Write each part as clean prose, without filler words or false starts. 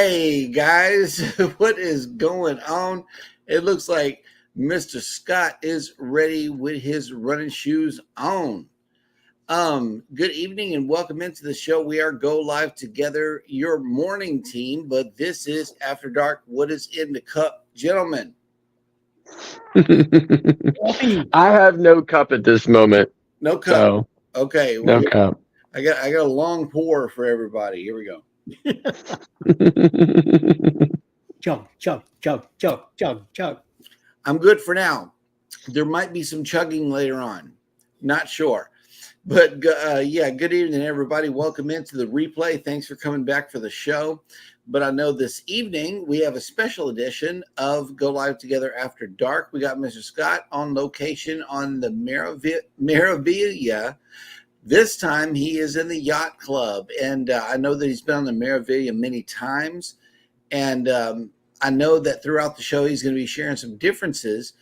Hey guys, what is going on? It looks like Mr. Scott is ready with his running shoes on. Good evening and welcome into the show. We are Go Live Together, your morning team, but this is After Dark. What is in the cup, gentlemen? I have no cup at this moment, No cup. so Okay, well no cup. I got a long pour for everybody. Here we go. Chug, chug, chug, chug, chug, chug. I'm good for now. There might be some chugging later on. Not sure. But yeah, good evening, everybody. Welcome into the replay. Thanks for coming back for the show. But I know this evening we have a special edition of Go Live Together After Dark. We got Mr. Scott on location on the Meraviglia. This time he is in the Yacht Club. And I know that he's been on the Meraviglia many times. And I know that throughout the show he's going to be sharing some differences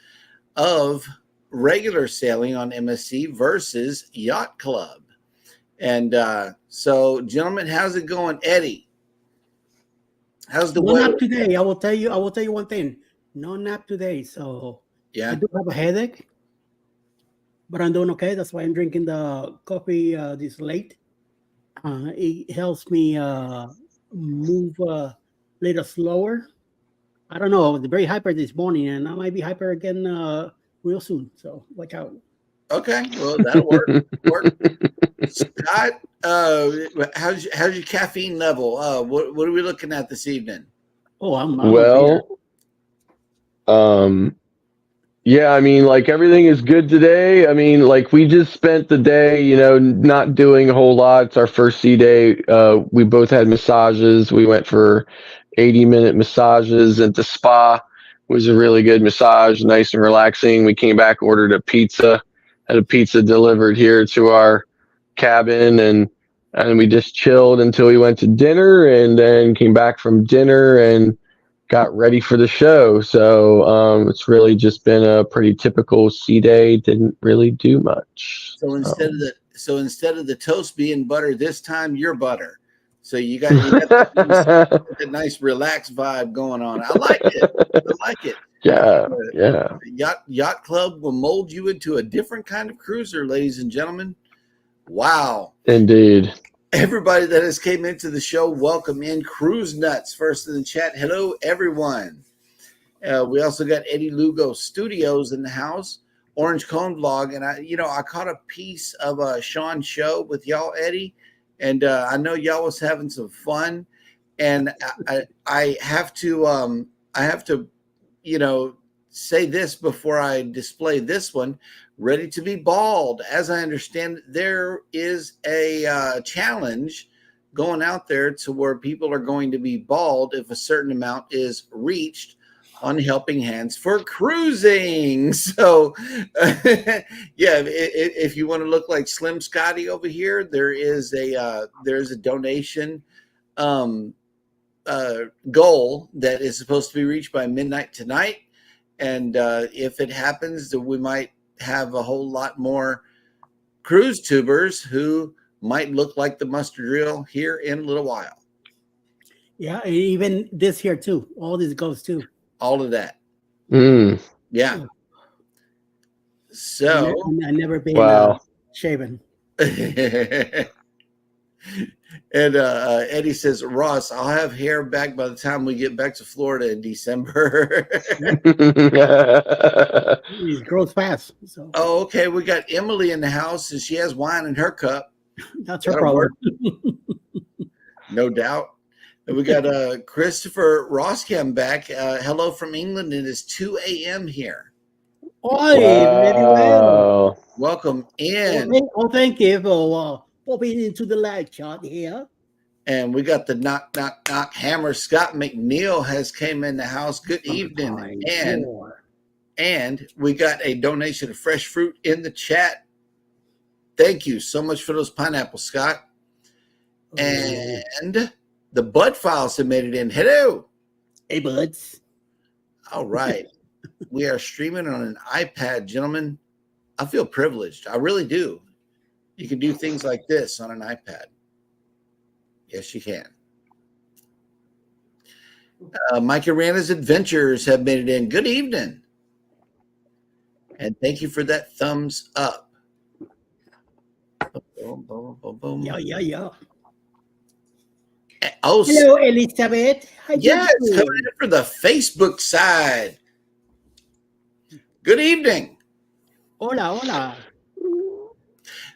of regular sailing on MSC versus Yacht Club. And so, gentlemen, how's it going? Eddie, how's the No weather? nap today. I will tell you one thing. No nap today. So Yeah. I do have a headache, but I'm doing okay. That's why I'm drinking the coffee this late. It helps me move a little slower. I don't know. Very hyper this morning, and I might be hyper again real soon. So watch out. Okay, well, that'll work. Scott, how's your caffeine level? What are we looking at this evening? Oh, I'm Well, yeah, I mean, like everything is good today. I mean, like we just spent the day, not doing a whole lot. It's our first sea day. We both had massages. We went for 80-minute massages at the spa. It was a really good massage, nice and relaxing. We came back, ordered a pizza, had a pizza delivered here to our cabin, and we just chilled until we went to dinner, and then came back from dinner and got ready for the show. So it's really just been a pretty typical sea day. Didn't really do much. So instead of the toast being butter, this time you're butter. So you got that nice relaxed vibe going on. I like it. I like it. Yeah. Yacht Club will mold you into a different kind of cruiser, ladies and gentlemen. Wow. Indeed. Everybody that has came into the show, welcome in. Cruise Nuts first in the chat. Hello, everyone. We also got Eddie Lugo Studios in the house. Orange Cone Vlog, and I caught a piece of Sean's show with y'all, Eddie, and I know y'all was having some fun, and I have to say this before I display this one. Ready to be bald. As I understand, there is a challenge going out there to where people are going to be bald if a certain amount is reached on Helping Hands for Cruising. So, yeah, if you want to look like Slim Scotty over here, there's a donation goal that is supposed to be reached by midnight tonight. And if it happens, then we might have a whole lot more cruise tubers who might look like the mustard drill here in a little while. Yeah, and even this here too. All this goes too. All of that. Yeah. So I never been shaven. And Eddie says, Ross, I'll have hair back by the time we get back to Florida in December. It grows fast. So. Oh, okay. We got Emily in the house, and she has wine in her cup. That's her problem. No doubt. And we got Christopher Roskam back. Hello from England. It is 2 a.m. here. Oi, very well. Welcome in. Thank you for popping into the live chat here. And we got the knock hammer. Scott McNeil has came in the house. Good evening. And we got a donation of fresh fruit in the chat. Thank you so much for those pineapples, Scott. And the Bud Files have made it in. Hello. Hey, buds. All right. We are streaming on an iPad, gentlemen. I feel privileged. I really do. You can do things like this on an iPad. Yes, you can. Mike Arana's Adventures have made it in. Good evening. And thank you for that thumbs up. Boom, boom, boom, boom. Yeah. Oh, Hello, Elizabeth. How you yes, doing? coming in for the Facebook side. Good evening. Hola.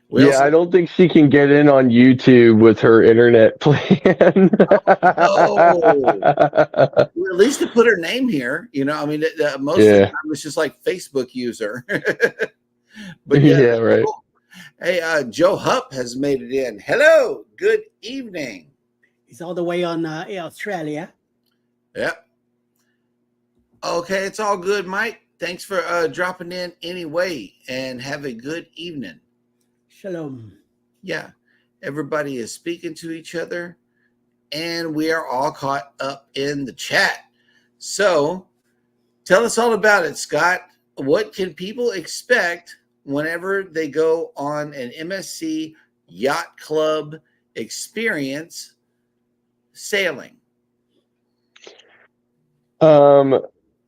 We Yeah, also- I don't think she can get in on YouTube with her internet plan. Well, at least to put her name here, I mean, most of the Yeah. time it's just like Facebook user. But yeah, Yeah, right. cool. Hey, Joe Hupp has made it in. Hello, good evening. He's all the way on Australia. Yep. Okay, it's all good, Mike. Thanks for dropping in anyway, and have a good evening. Shalom. Yeah, everybody is speaking to each other, and we are all caught up in the chat. So tell us all about it, Scott. What can people expect whenever they go on an MSC Yacht Club experience sailing?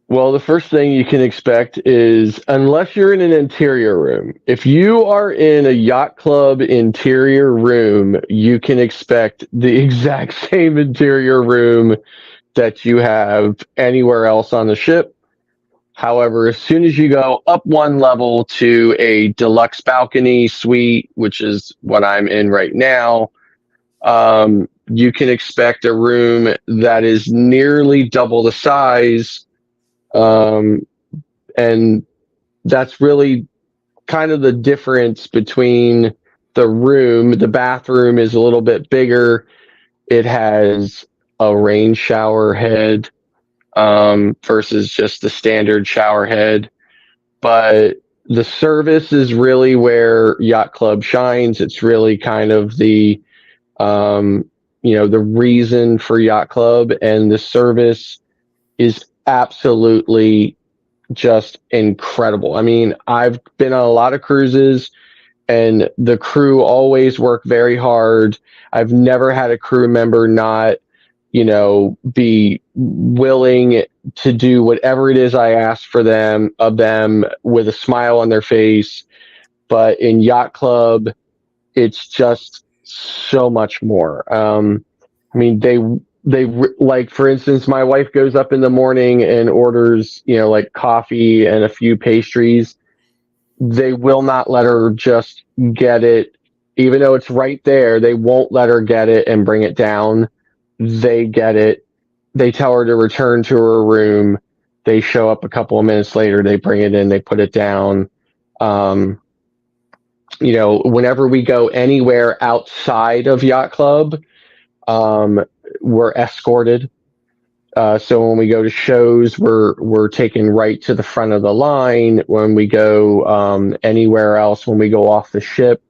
Well, the first thing you can expect is, unless you're in an interior room, if you are in a yacht club interior room, you can expect the exact same interior room that you have anywhere else on the ship. However, as soon as you go up one level to a deluxe balcony suite, which is what I'm in right now, you can expect a room that is nearly double the size. And that's really kind of the difference between the room. The bathroom is a little bit bigger. It has a rain shower head versus just the standard shower head. But the service is really where Yacht Club shines. It's really kind of the the reason for Yacht Club, and the service is absolutely just incredible. I mean, I've been on a lot of cruises, and the crew always work very hard. I've never had a crew member not, be willing to do whatever it is I ask for them with a smile on their face. But in Yacht Club, it's just so much more. I mean, like, for instance, my wife goes up in the morning and orders, like coffee and a few pastries. They will not let her just get it, even though it's right there. They won't let her get it and bring it down. They get it. They tell her to return to her room. They show up a couple of minutes later. They bring it in. They put it down. Whenever we go anywhere outside of Yacht Club, we're escorted. So when we go to shows, we're taken right to the front of the line. When we go anywhere else, when we go off the ship,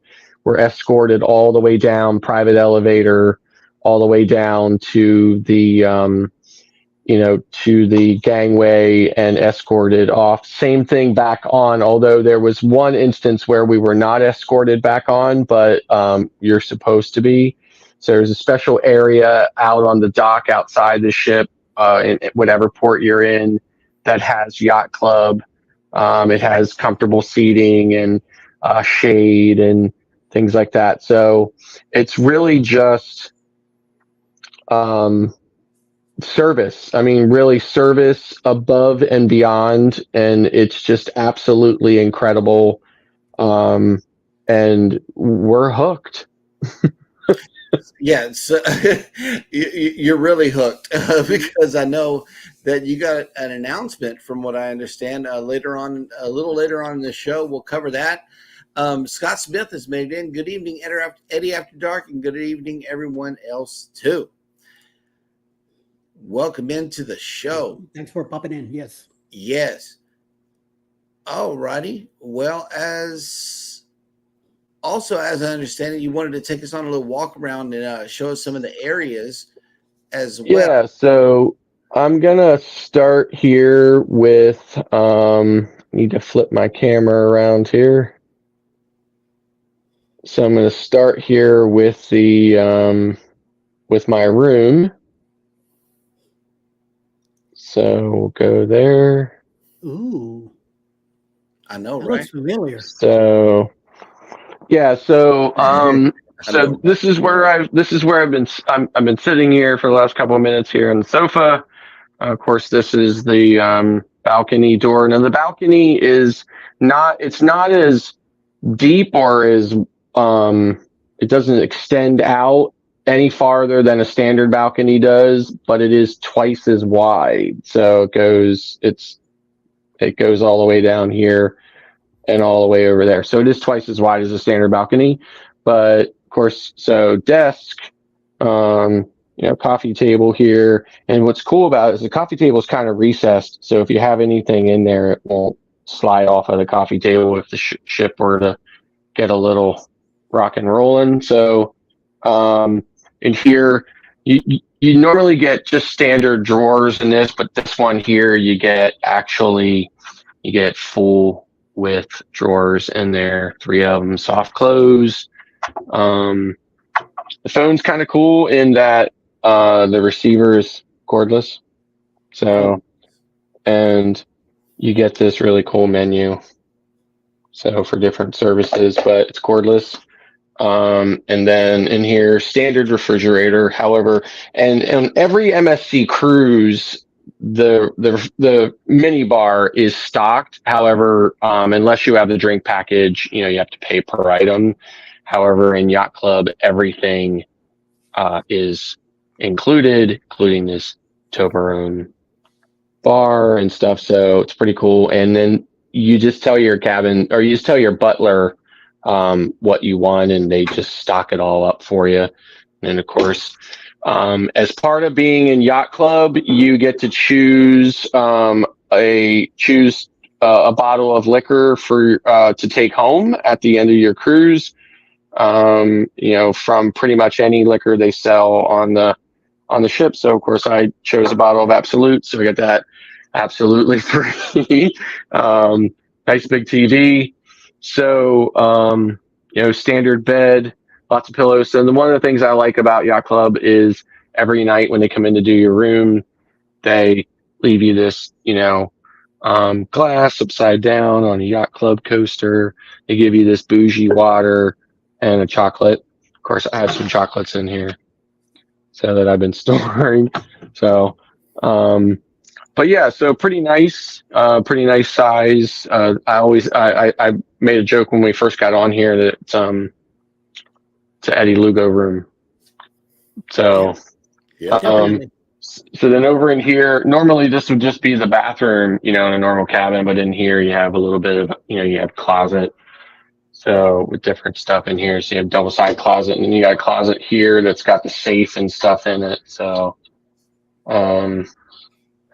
we're escorted all the way down, private elevator, all the way down to the to the gangway, and escorted off. Same thing back on, although there was one instance where we were not escorted back on, but you're supposed to be. So there's a special area out on the dock outside the ship, in whatever port you're in, that has Yacht Club. It has comfortable seating and shade and things like that. So it's really just service. I mean, really service above and beyond, and it's just absolutely incredible. And we're hooked. Yeah, so you're really hooked because I know that you got an announcement, from what I understand, later on, a little later on in the show. We'll cover that. Scott Smith has made it in. Good evening, Eddie After Dark, and good evening, everyone else, too. Welcome into the show. Thanks for popping in. Yes. Yes. All righty. Well, as I understand it, you wanted to take us on a little walk around and show us some of the areas as well. Yeah, so I'm gonna start here with need to flip my camera around here. So I'm gonna start here with the with my room. So we'll go there. Ooh, I know, that right? looks familiar. So yeah, so know. this is where I've been sitting here for the last couple of minutes here on the sofa. Of course, this is the balcony door. Now the balcony is not as deep or as it doesn't extend out any farther than a standard balcony does, but it is twice as wide. So it goes all the way down here and all the way over there. So it is twice as wide as a standard balcony. But of course, so desk, coffee table here. And what's cool about it is the coffee table is kind of recessed. So if you have anything in there, it won't slide off of the coffee table if the ship were to get a little rock and rolling. So in here, you normally get just standard drawers in this, but this one here, you get full width drawers in there, 3 of them, soft close. The phone's kind of cool in that the receiver is cordless. So, and you get this really cool menu. So for different services, but it's cordless. And then in here, standard refrigerator. However, and every MSC cruise, the mini bar is stocked. However, unless you have the drink package, you have to pay per item. However, in Yacht Club, everything is included, including this Toblerone bar and stuff. So it's pretty cool. And then you just tell your cabin, or you just tell your butler what you want, and they just stock it all up for you. And of course, as part of being in Yacht Club, you get to choose a bottle of liquor for to take home at the end of your cruise. From pretty much any liquor they sell on the ship. So of course, I chose a bottle of Absolut, so I got that absolutely free. Nice big TV. So, standard bed, lots of pillows. So one of the things I like about Yacht Club is every night when they come in to do your room, they leave you this, glass upside down on a Yacht Club coaster. They give you this bougie water and a chocolate. Of course, I have some chocolates in here so that I've been storing. So, but yeah, so pretty nice size. I made a joke when we first got on here that it's Eddie Lugo room. So, Yeah. so then over in here, normally this would just be the bathroom, in a normal cabin, but in here you have a little bit of, you have closet. So with different stuff in here, so you have double side closet, and then you got a closet here that's got the safe and stuff in it. So, and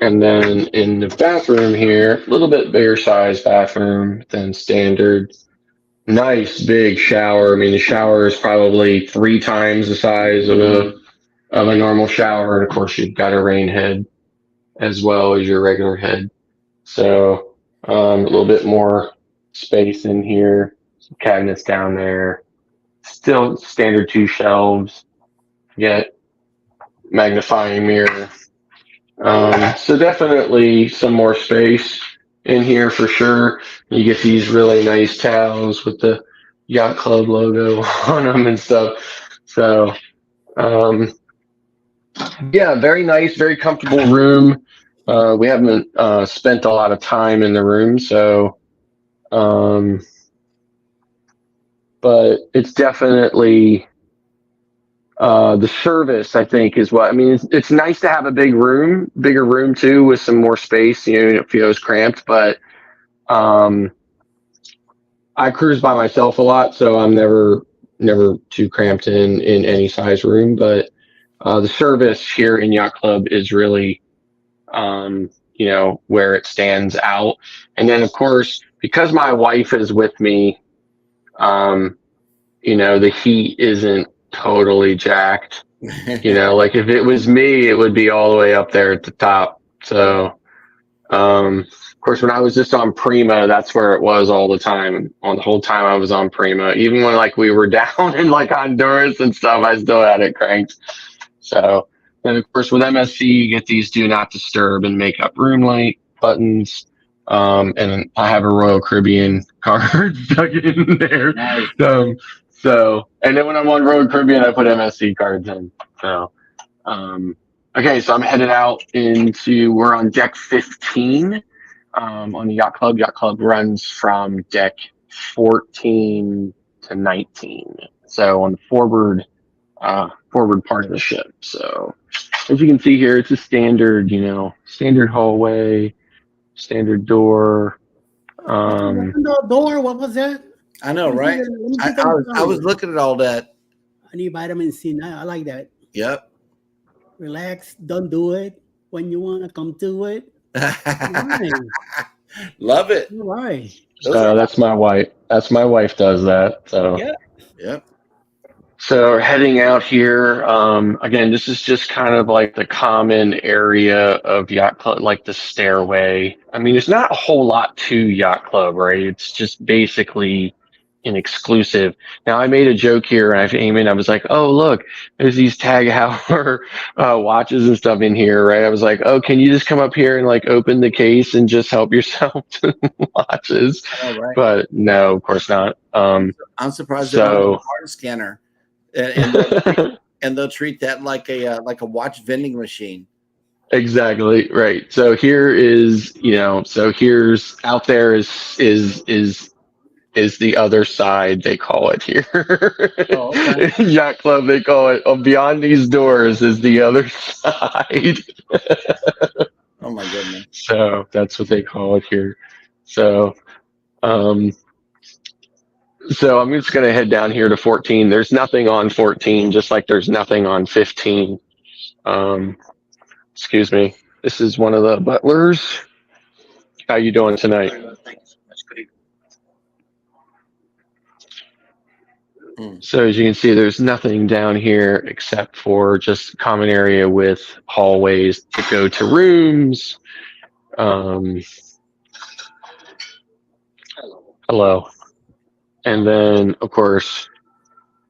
then in the bathroom here, a little bit bigger size bathroom than standard. Nice big shower. I mean, the shower is probably 3 times the size of a normal shower, and of course you've got a rain head as well as your regular head. So a little bit more space in here. Some cabinets down there. Still standard 2 shelves. Get magnifying mirror. So definitely some more space in here for sure. You get these really nice towels with the Yacht Club logo on them and stuff. So, yeah, very nice, very comfortable room. We haven't spent a lot of time in the room, so, but it's definitely the service, I think, is what I mean. It's nice to have a bigger room too, with some more space. It feels cramped, but I cruise by myself a lot, so I'm never too cramped in any size room. But the service here in Yacht Club is really, where it stands out. And then, of course, because my wife is with me, the heat isn't totally jacked. Like if it was me, it would be all the way up there at the top. So, of course, when I was just on Prima, that's where it was all the time. On the whole time I was on Prima, even when we were down in Honduras and stuff, I still had it cranked. So, And of course, with MSC, you get these do not disturb and make up room light buttons. And I have a Royal Caribbean card stuck in there. Nice. And then when I'm on Royal Caribbean, I put MSC cards in. So, okay, so I'm headed out we're on deck 15 on the Yacht Club. Yacht Club runs from deck 14 to 19. So on the forward part of the ship. So as you can see here, it's a standard, standard hallway, standard door. The door, what was that? I know, right? I was looking at all that. I need vitamin C now. I like that. Yep. Relax. Don't do it when you want to come to it. Nice. Love it. All right. So that's my wife. That's my wife does that. So Yeah. Yep. So heading out here, again, this is just kind of like the common area of Yacht Club, like the stairway. I mean, there's not a whole lot to Yacht Club, right? It's just basically an exclusive. Now, I made a joke here, and I was like, oh, look, there's these Tag Heuer watches and stuff in here, right? I was like, oh, can you just come up here and like open the case and just help yourself to watches? All right. But no, of course not. I'm surprised they don't have a card scanner. And they'll treat that like a watch vending machine. Exactly right. So here is, here's out there is the other side, they call it here. Oh, okay. Yacht Club, they call it. Beyond these doors is the other side. Oh my goodness. So that's what they call it here. So I'm just going to head down here to 14. There's nothing on 14, just like there's nothing on 15. Excuse me. This is one of the butlers. How you doing tonight? That's good. So as you can see, there's nothing down here except for just common area with hallways to go to rooms. Hello. And then, of course,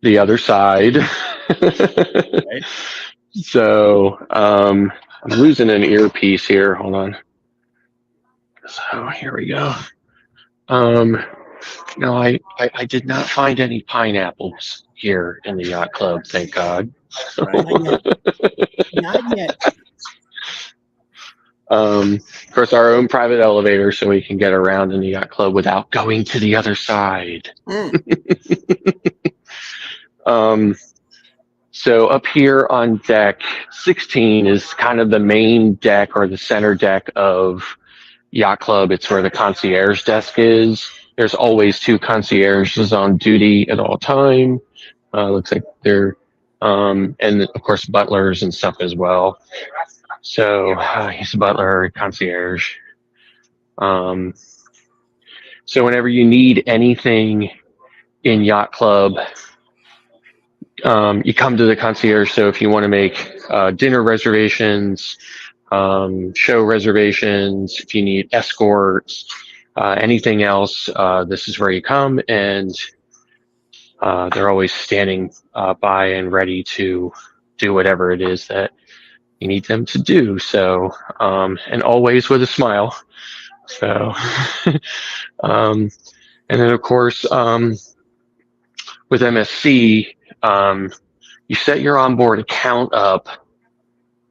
the other side. Right. So I'm losing an earpiece here. Hold on. So here we go. No, I did not find any pineapples here in the Yacht Club, thank God. Right. Not yet. Of course, our own private elevator so we can get around in the Yacht Club without going to the other side. So up here on deck 16 is kind of the main deck or the center deck of Yacht Club. It's where the concierge desk is. There's always two concierges on duty at all time. Looks like they're, and of course butlers and stuff as well. So he's a butler, concierge. So whenever you need anything in Yacht Club, you come to the concierge. So if you want to make dinner reservations, show reservations, if you need escorts, anything else, this is where you come, and they're always standing by and ready to do whatever it is that you need them to do. So, and always with a smile. So, and then of course, with MSC, you set your onboard account up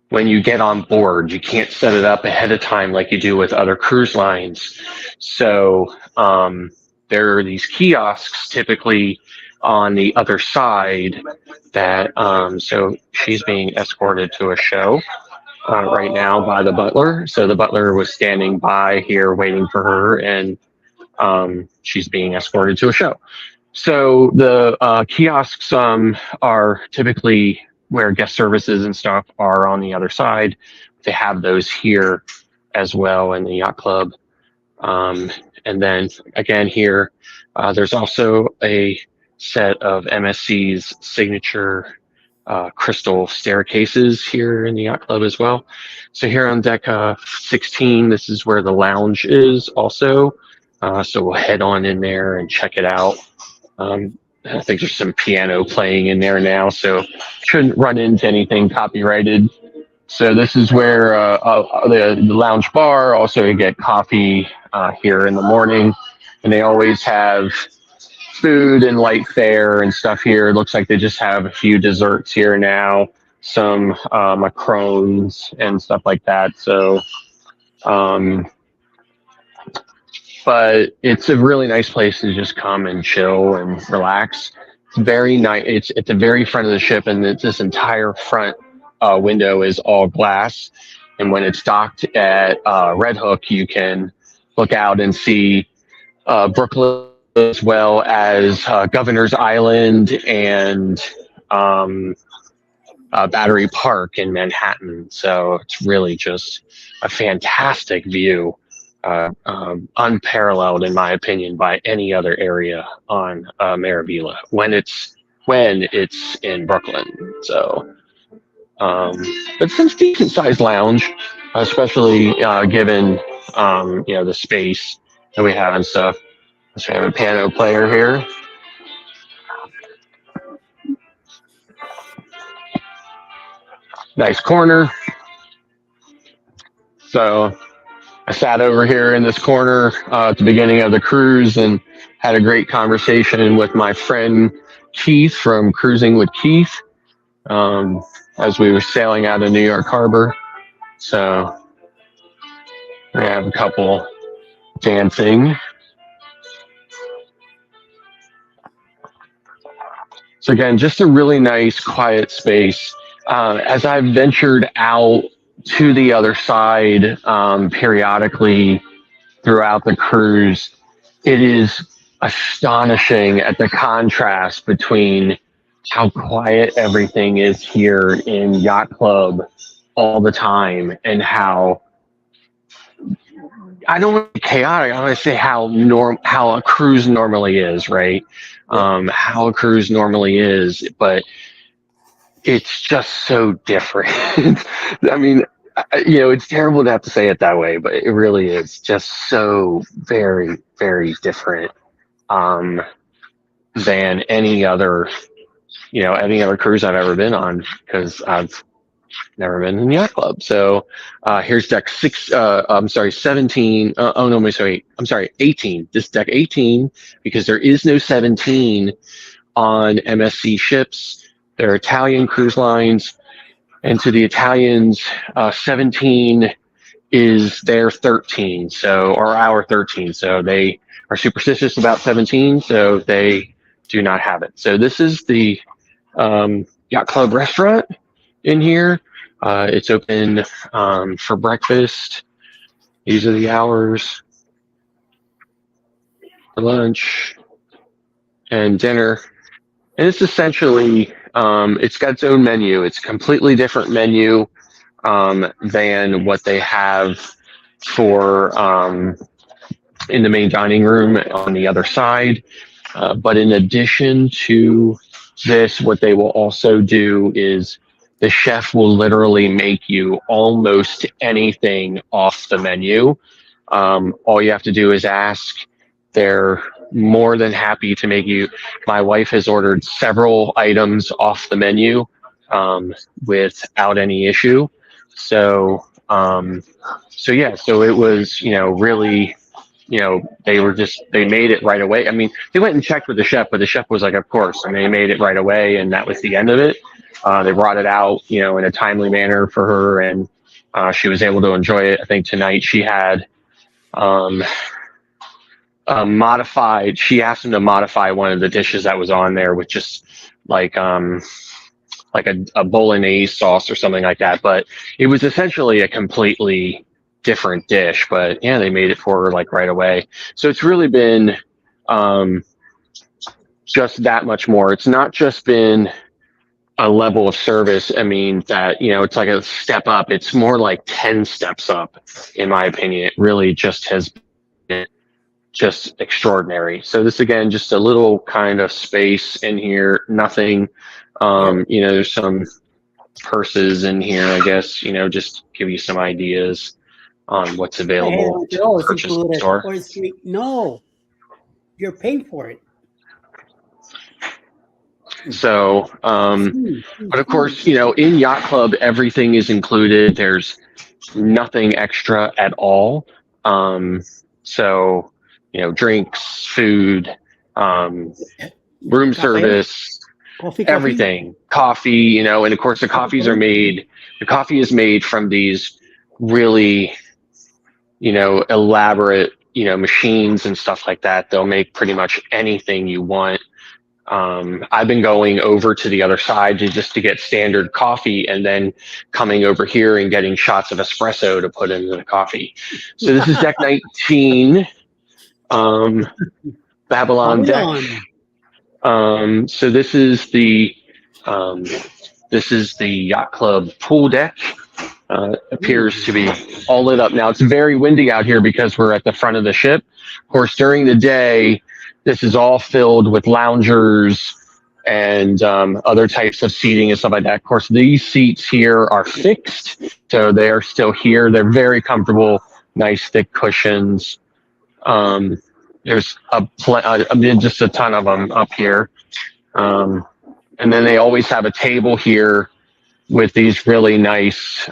when you get on board. You can't set it up ahead of time like you do with other cruise lines. So there are these kiosks typically on the other side that, so she's being escorted to a show right now by the butler. So the butler was standing by here waiting for her, and she's being escorted to a show. So the kiosks are typically where guest services and stuff are on the other side. They have those here as well in the Yacht Club. And then again here, there's also a set of MSC's signature crystal staircases here in the Yacht Club as well. So here on deck 16, this is where the lounge is also. So we'll head on in there and check it out. I think there's some piano playing in there now, so shouldn't run into anything copyrighted. So this is where the lounge bar. Also, you get coffee here in the morning, and they always have food and light fare and stuff here. It looks like they just have a few desserts here now, some macarons and stuff like that. So, but it's a really nice place to just come and chill and relax. It's very nice. It's at the very front of the ship, and this entire front window is all glass. And when it's docked at Red Hook, you can look out and see Brooklyn, as well as Governor's Island and Battery Park in Manhattan. So it's really just a fantastic view, unparalleled in my opinion by any other area on Maravilla when it's in Brooklyn. So it's a decent sized lounge, especially given the space that we have and stuff. So we have a piano player here. Nice corner. So I sat over here in this corner at the beginning of the cruise and had a great conversation with my friend Keith from Cruising with Keith as we were sailing out of New York Harbor. So we have a couple dancing. So again, just a really nice, quiet space. As I've ventured out to the other side periodically throughout the cruise, it is astonishing at the contrast between how quiet everything is here in Yacht Club all the time and how, I don't want to be chaotic, I want to say how a cruise normally is, right? How a cruise normally is, but it's just so different. I mean, it's terrible to have to say it that way, but it really is just so very, very different than any other cruise I've ever been on, because I've never been in the Yacht Club. So here's deck 17. 18. This is deck 18 because there is no 17 on MSC ships. They're Italian cruise lines, and to the Italians, 17 is their 13, or our 13. So they are superstitious about 17, so they do not have it. So this is the Yacht Club restaurant in here. It's open for breakfast. These are the hours for lunch and dinner. And it's essentially, it's got its own menu. It's a completely different menu than what they have for in the main dining room on the other side. But in addition to this, what they will also do is the chef will literally make you almost anything off the menu. All you have to do is ask. They're more than happy to make you. My wife has ordered several items off the menu without any issue. So it was, really, they made it right away. I mean, they went and checked with the chef, but the chef was like, of course, and they made it right away, and that was the end of it. They brought it out, in a timely manner for her, and she was able to enjoy it. I think tonight she had modified. She asked him to modify one of the dishes that was on there with just like a bolognese sauce or something like that. But it was essentially a completely different dish. But yeah, they made it for her like right away. So it's really been just that much more. It's not just been a level of service. I mean, that, it's like a step up. It's more like 10 steps up, in my opinion. It really just has been just extraordinary. So this, again, just a little kind of space in here, nothing, there's some purses in here, I guess, just give you some ideas on what's available to purchase in the store. No, you're paying for it. So, but of course, you know, in Yacht Club, everything is included. There's nothing extra at all. So, you know, drinks, food, room service, everything, coffee, you know, and of course the coffee is made from these really, you know, elaborate, you know, machines and stuff like that. They'll make pretty much anything you want. I've been going over to the other side to get standard coffee and then coming over here and getting shots of espresso to put into the coffee. So this is deck 19, Babylon deck. So this is the Yacht Club pool deck. Appears to be all lit up. Now it's very windy out here because we're at the front of the ship. Of course, during the day, this is all filled with loungers and other types of seating and stuff like that. Of course, these seats here are fixed, so they are still here. They're very comfortable, nice thick cushions. There's just a ton of them up here. And then they always have a table here with these really nice,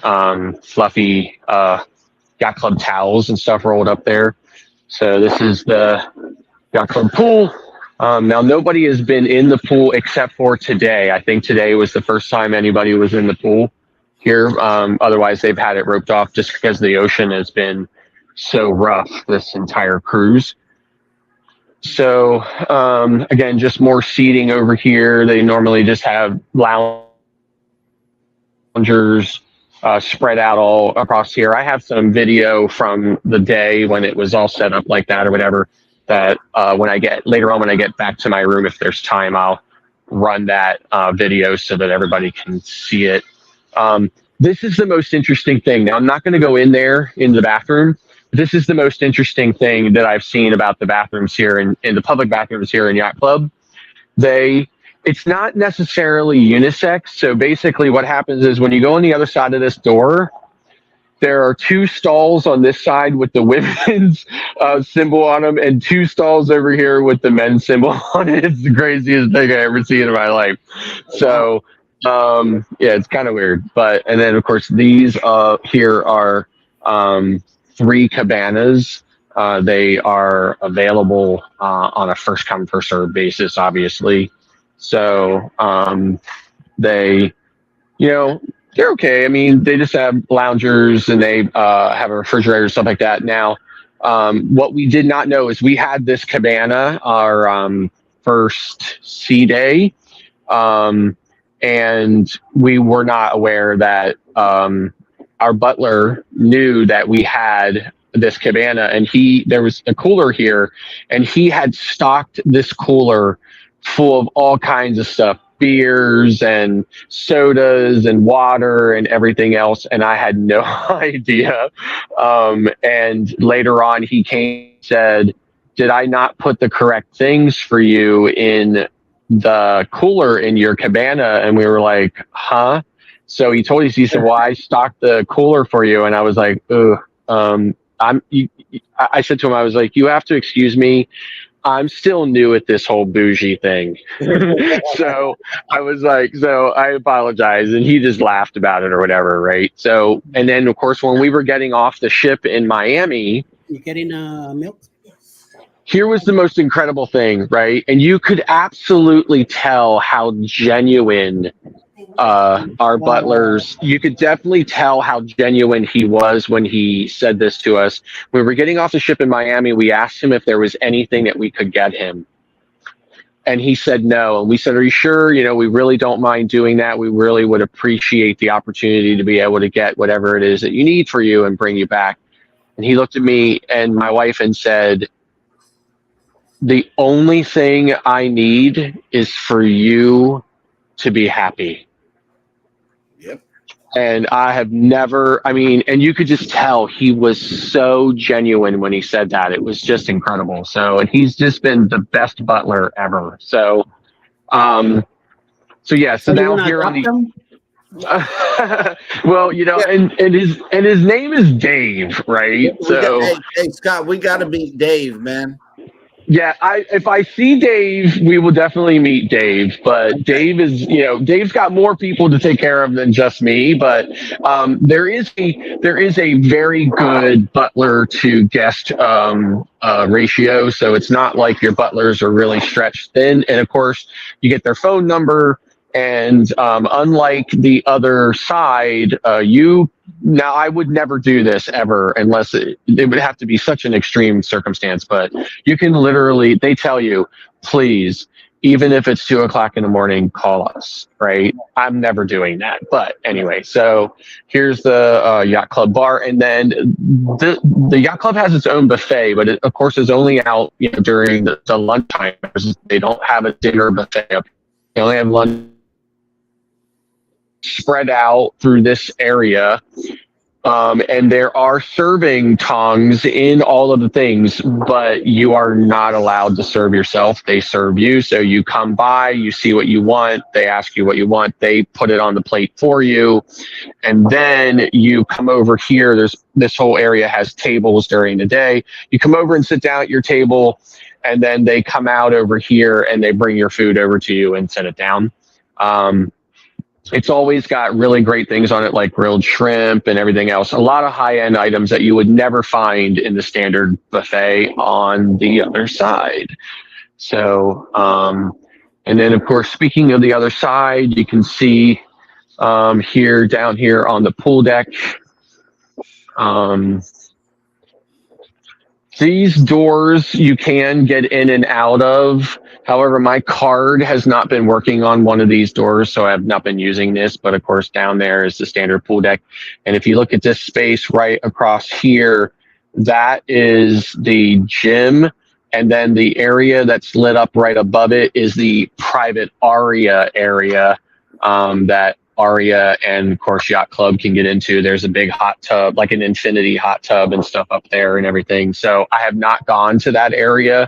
fluffy Yacht Club towels and stuff rolled up there. So this is the Yacht Club pool. Now, nobody has been in the pool except for today. I think today was the first time anybody was in the pool here. Otherwise, they've had it roped off just because the ocean has been so rough this entire cruise. So, again, just more seating over here. They normally just have loungers spread out all across here. I have some video from the day when it was all set up like that or whatever, that when I get back to my room, if there's time, I'll run that video so that everybody can see it. This is the most interesting thing. Now, I'm not going to go in there in the bathroom. This is the most interesting thing that I've seen about the bathrooms here in the public bathrooms here in Yacht Club. It's not necessarily unisex. So basically what happens is when you go on the other side of this door, there are two stalls on this side with the women's symbol on them and two stalls over here with the men's symbol on it. It's the craziest thing I ever seen in my life. So, yeah, it's kind of weird. And then, of course, these here are 3 cabanas. They are available on a first come, first served basis, obviously. So they, you know, they're okay. I mean, they just have loungers and they have a refrigerator, stuff like that. Now, what we did not know is we had this cabana our first sea day, and we were not aware that our butler knew that we had this cabana, and there was a cooler here, and he had stocked this cooler full of all kinds of stuff, beers and sodas and water and everything else, and I had no idea. And later on he came and said, did I not put the correct things for you in the cooler in your cabana? And we were like, huh? So he told us, he said, well, I stocked the cooler for you. And I was like, I said to him, I was like, you have to excuse me, I'm still new at this whole bougie thing. So I was like, so I apologize. And he just laughed about it or whatever, right? So, and then of course, when we were getting off the ship in Miami, you getting milk? Here was the most incredible thing, right? And you could absolutely tell how genuine our butlers, you could definitely tell how genuine he was when he said this to us. When we were getting off the ship in Miami, we asked him if there was anything that we could get him. And he said no. And we said, are you sure? You know, we really don't mind doing that. We really would appreciate the opportunity to be able to get whatever it is that you need for you and bring you back. And he looked at me and my wife and said, the only thing I need is for you to be happy. And I have never, I mean, and you could just tell he was so genuine when he said that. It was just incredible. So, and he's just been the best butler ever. So, yeah, so now here on the, well, you know, and his name is Dave, right? So, hey, Scott, we got to beat Dave, man. Yeah, if I see Dave, we will definitely meet Dave. But Dave is, Dave's got more people to take care of than just me. But there is a very good butler to guest ratio. So it's not like your butlers are really stretched thin. And of course, you get their phone number. And unlike the other side, now I would never do this ever unless it would have to be such an extreme circumstance. But you can literally, they tell you, please, even if it's 2:00 in the morning, call us, right? I'm never doing that. But anyway, so here's the Yacht Club bar. And then the Yacht Club has its own buffet, but it, of course, is only out during the lunchtime. They don't have a dinner buffet up. They only have lunch spread out through this area. And there are serving tongs in all of the things, but you are not allowed to serve yourself. They serve you. So you come by, you see what you want. They ask you what you want. They put it on the plate for you. And then you come over here. This whole area has tables during the day. You come over and sit down at your table, and then they come out over here and they bring your food over to you and set it down. It's always got really great things on it, like grilled shrimp and everything else. A lot of high-end items that you would never find in the standard buffet on the other side. So, and then, of course, speaking of the other side, you can see down here on the pool deck, these doors you can get in and out of. However, my card has not been working on one of these doors, so I have not been using this. But of course, down there is the standard pool deck. And if you look at this space right across here, that is the gym. And then the area that's lit up right above it is the private Aria area that Aria and, of course, Yacht Club can get into. There's a big hot tub, like an infinity hot tub and stuff up there and everything. So I have not gone to that area,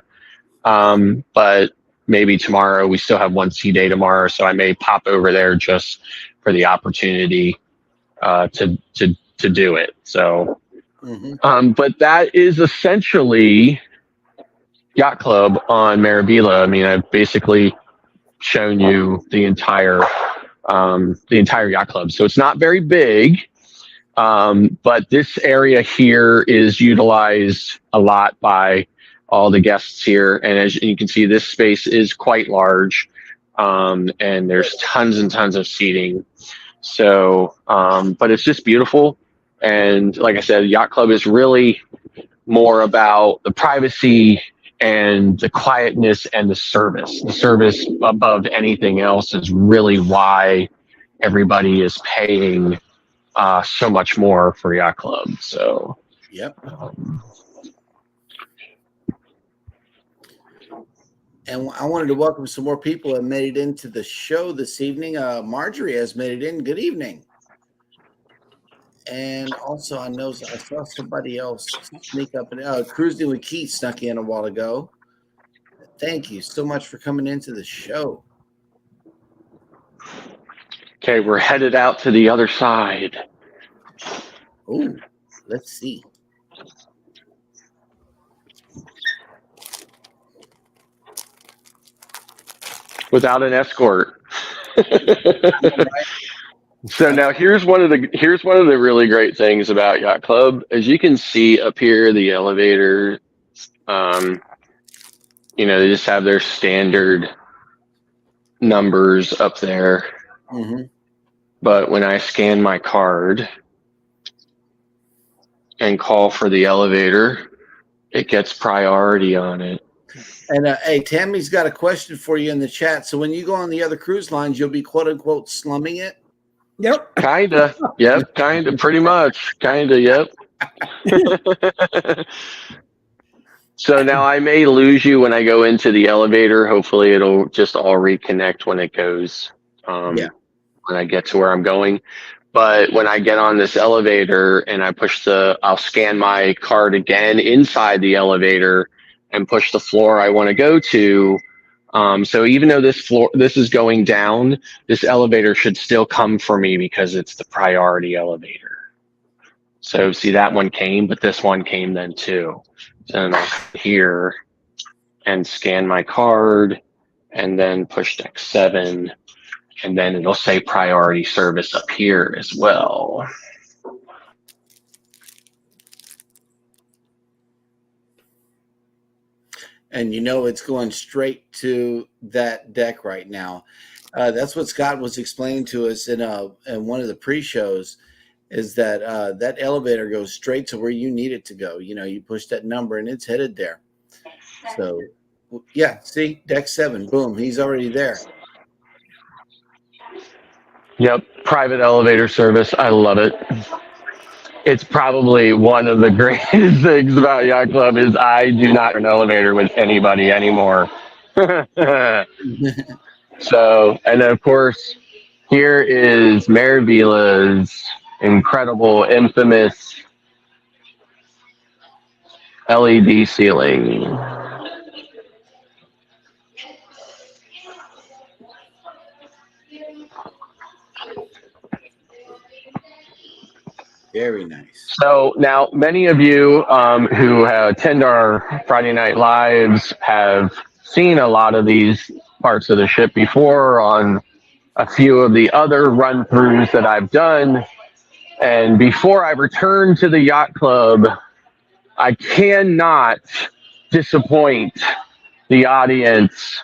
but maybe tomorrow. We still have one sea day tomorrow, so I may pop over there just for the opportunity to do it. So, but that is essentially Yacht Club on Marabila. I mean, I've basically shown you the entire Yacht Club. So it's not very big, but this area here is utilized a lot by all the guests here. And as you can see, this space is quite large, and there's tons and tons of seating. So, but it's just beautiful. And like I said, Yacht Club is really more about the privacy and the quietness and the service. The service above anything else is really why everybody is paying so much more for Yacht Club. So, yep. And I wanted to welcome some more people that made it into the show this evening. Marjorie has made it in. Good evening. And also, I saw somebody else sneak up. And Cruising with Keith snuck in a while ago. Thank you so much for coming into the show. Okay, we're headed out to the other side. Oh, let's see. Without an escort. So now here's one of the really great things about Yacht Club. As you can see up here, the elevator, they just have their standard numbers up there. Mm-hmm. But when I scan my card and call for the elevator, it gets priority on it. And hey, Tammy's got a question for you in the chat. So when you go on the other cruise lines, you'll be quote unquote slumming it. Yep. Kinda. Yep. Kinda. Pretty much. Kinda. Yep. So now I may lose you when I go into the elevator. Hopefully it'll just all reconnect when it goes. When I get to where I'm going. But when I get on this elevator and I I'll scan my card again inside the elevator and push the floor I want to go to. So even though this is going down, this elevator should still come for me because it's the priority elevator. So see, that one came, but this one came then too. So then I'll come here and scan my card and then push deck 7. And then it'll say priority service up here as well. And you know it's going straight to that deck right now. That's what Scott was explaining to us in one of the pre-shows, is that that elevator goes straight to where you need it to go. You know, you push that number and it's headed there. So, yeah, see, deck 7, boom, he's already there. Yep, private elevator service. I love it. It's probably one of the greatest things about Yacht Club is I do not share an elevator with anybody anymore. So, and then of course, here is Maravilla's incredible, infamous LED ceiling. Very nice. So now many of you who attend our Friday Night Lives have seen a lot of these parts of the ship before on a few of the other run-throughs that I've done. And before I return to the Yacht Club, I cannot disappoint the audience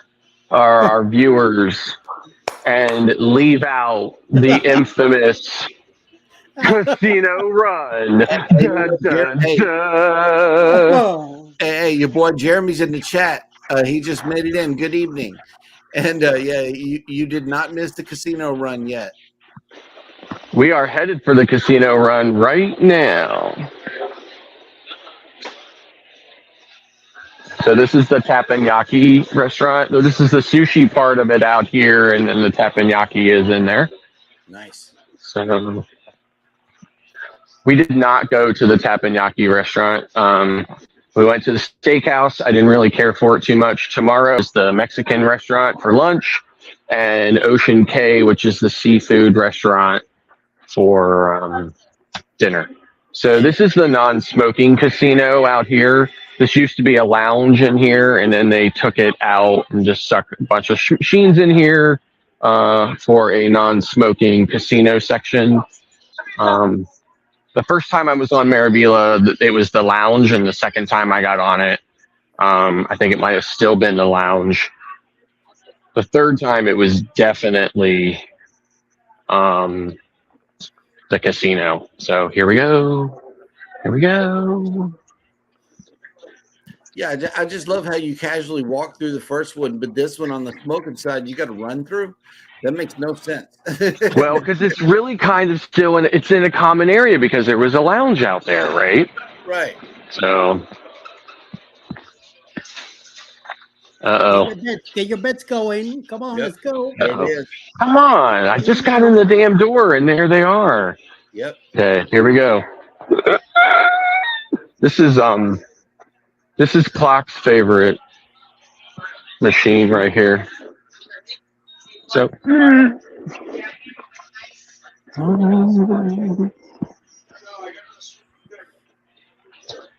or our viewers and leave out the infamous Casino Run. Dun, dun, dun. Hey, your boy Jeremy's in the chat. He just made it in. Good evening. And yeah, you did not miss the Casino Run yet. We are headed for the Casino Run right now. So this is the teppanyaki restaurant. So this is the sushi part of it out here, and then the teppanyaki is in there. Nice. So we did not go to the teppanyaki restaurant. We went to the steakhouse. I didn't really care for it too much. Tomorrow is the Mexican restaurant for lunch, and Ocean K, which is the seafood restaurant, for dinner. So this is the non-smoking casino out here. This used to be a lounge in here, and then they took it out and just stuck a bunch of machines in here for a non-smoking casino section. The first time I was on Maravilla, it was the lounge, and the second time I got on it, I think it might have still been the lounge. The third time, it was definitely the casino. So here we go. Here we go. Yeah, I just love how you casually walk through the first one, but this one on the smoking side, you got to run through. That makes no sense. Well, because it's really kind of still it's in a common area because there was a lounge out there, right? Right. So, uh-oh. Get your bets going. Come on, Yep. let's go. There it is. Come on. I just got in the damn door, and there they are. Yep. Okay, here we go. This is Clock's favorite machine right here. So,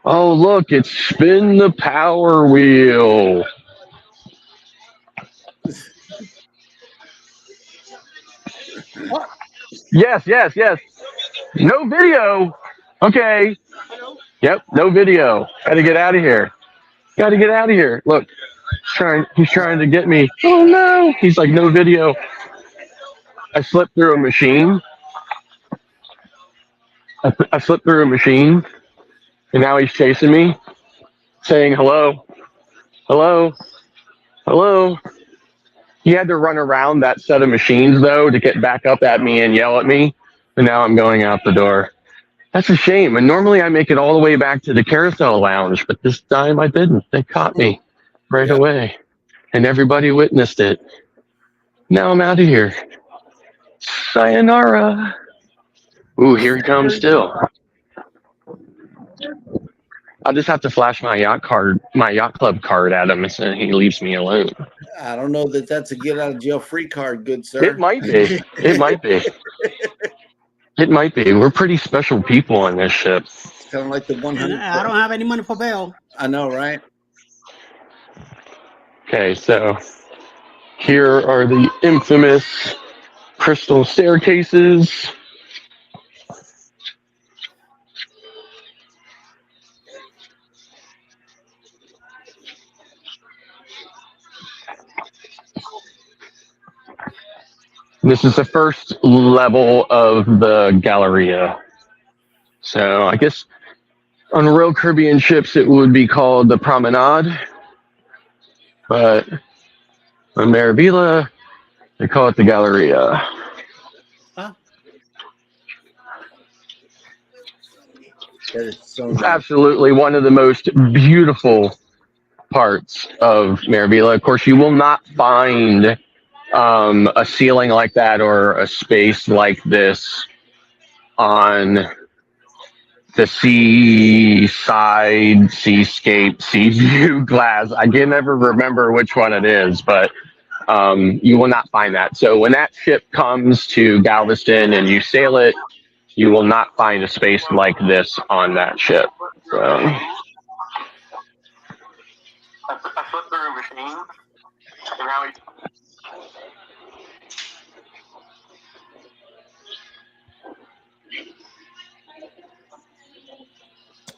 oh look, it's spin the power wheel. Yes. No video. Okay. Yep, no video. Gotta get out of here. Look, he's trying to get me. Oh no. He's like, no video. I slipped through a machine. I slipped through a machine, and now he's chasing me, saying hello. He had to run around that set of machines, though, to get back up at me and yell at me, and now I'm going out the door. That's a shame. And normally I make it all the way back to the carousel lounge, but this time I didn't. They caught me right away, and everybody witnessed it. Now I'm out of here. Sayonara. Ooh, here he comes still. I'll just have to flash my yacht club card at him, and he leaves me alone. I don't know that that's a get out of jail free card, good sir. It might be. It might be. We're pretty special people on this ship. It's kind of like the 100. I don't have any money for bail. I know, right? Okay, so here are the infamous crystal staircases. This is the first level of the Galleria. So I guess on Royal Caribbean ships it would be called the Promenade, but on Maravilla they call it the Galleria. Ah, That is so It's nice. absolutely one of the most beautiful parts of Maravilla. Of course, you will not find a ceiling like that or a space like this on the seaside, seascape, sea view glass. I can never remember which one it is, but you will not find that. So when that ship comes to Galveston and you sail it, you will not find a space like this on that ship. So. A flip-through machine. And how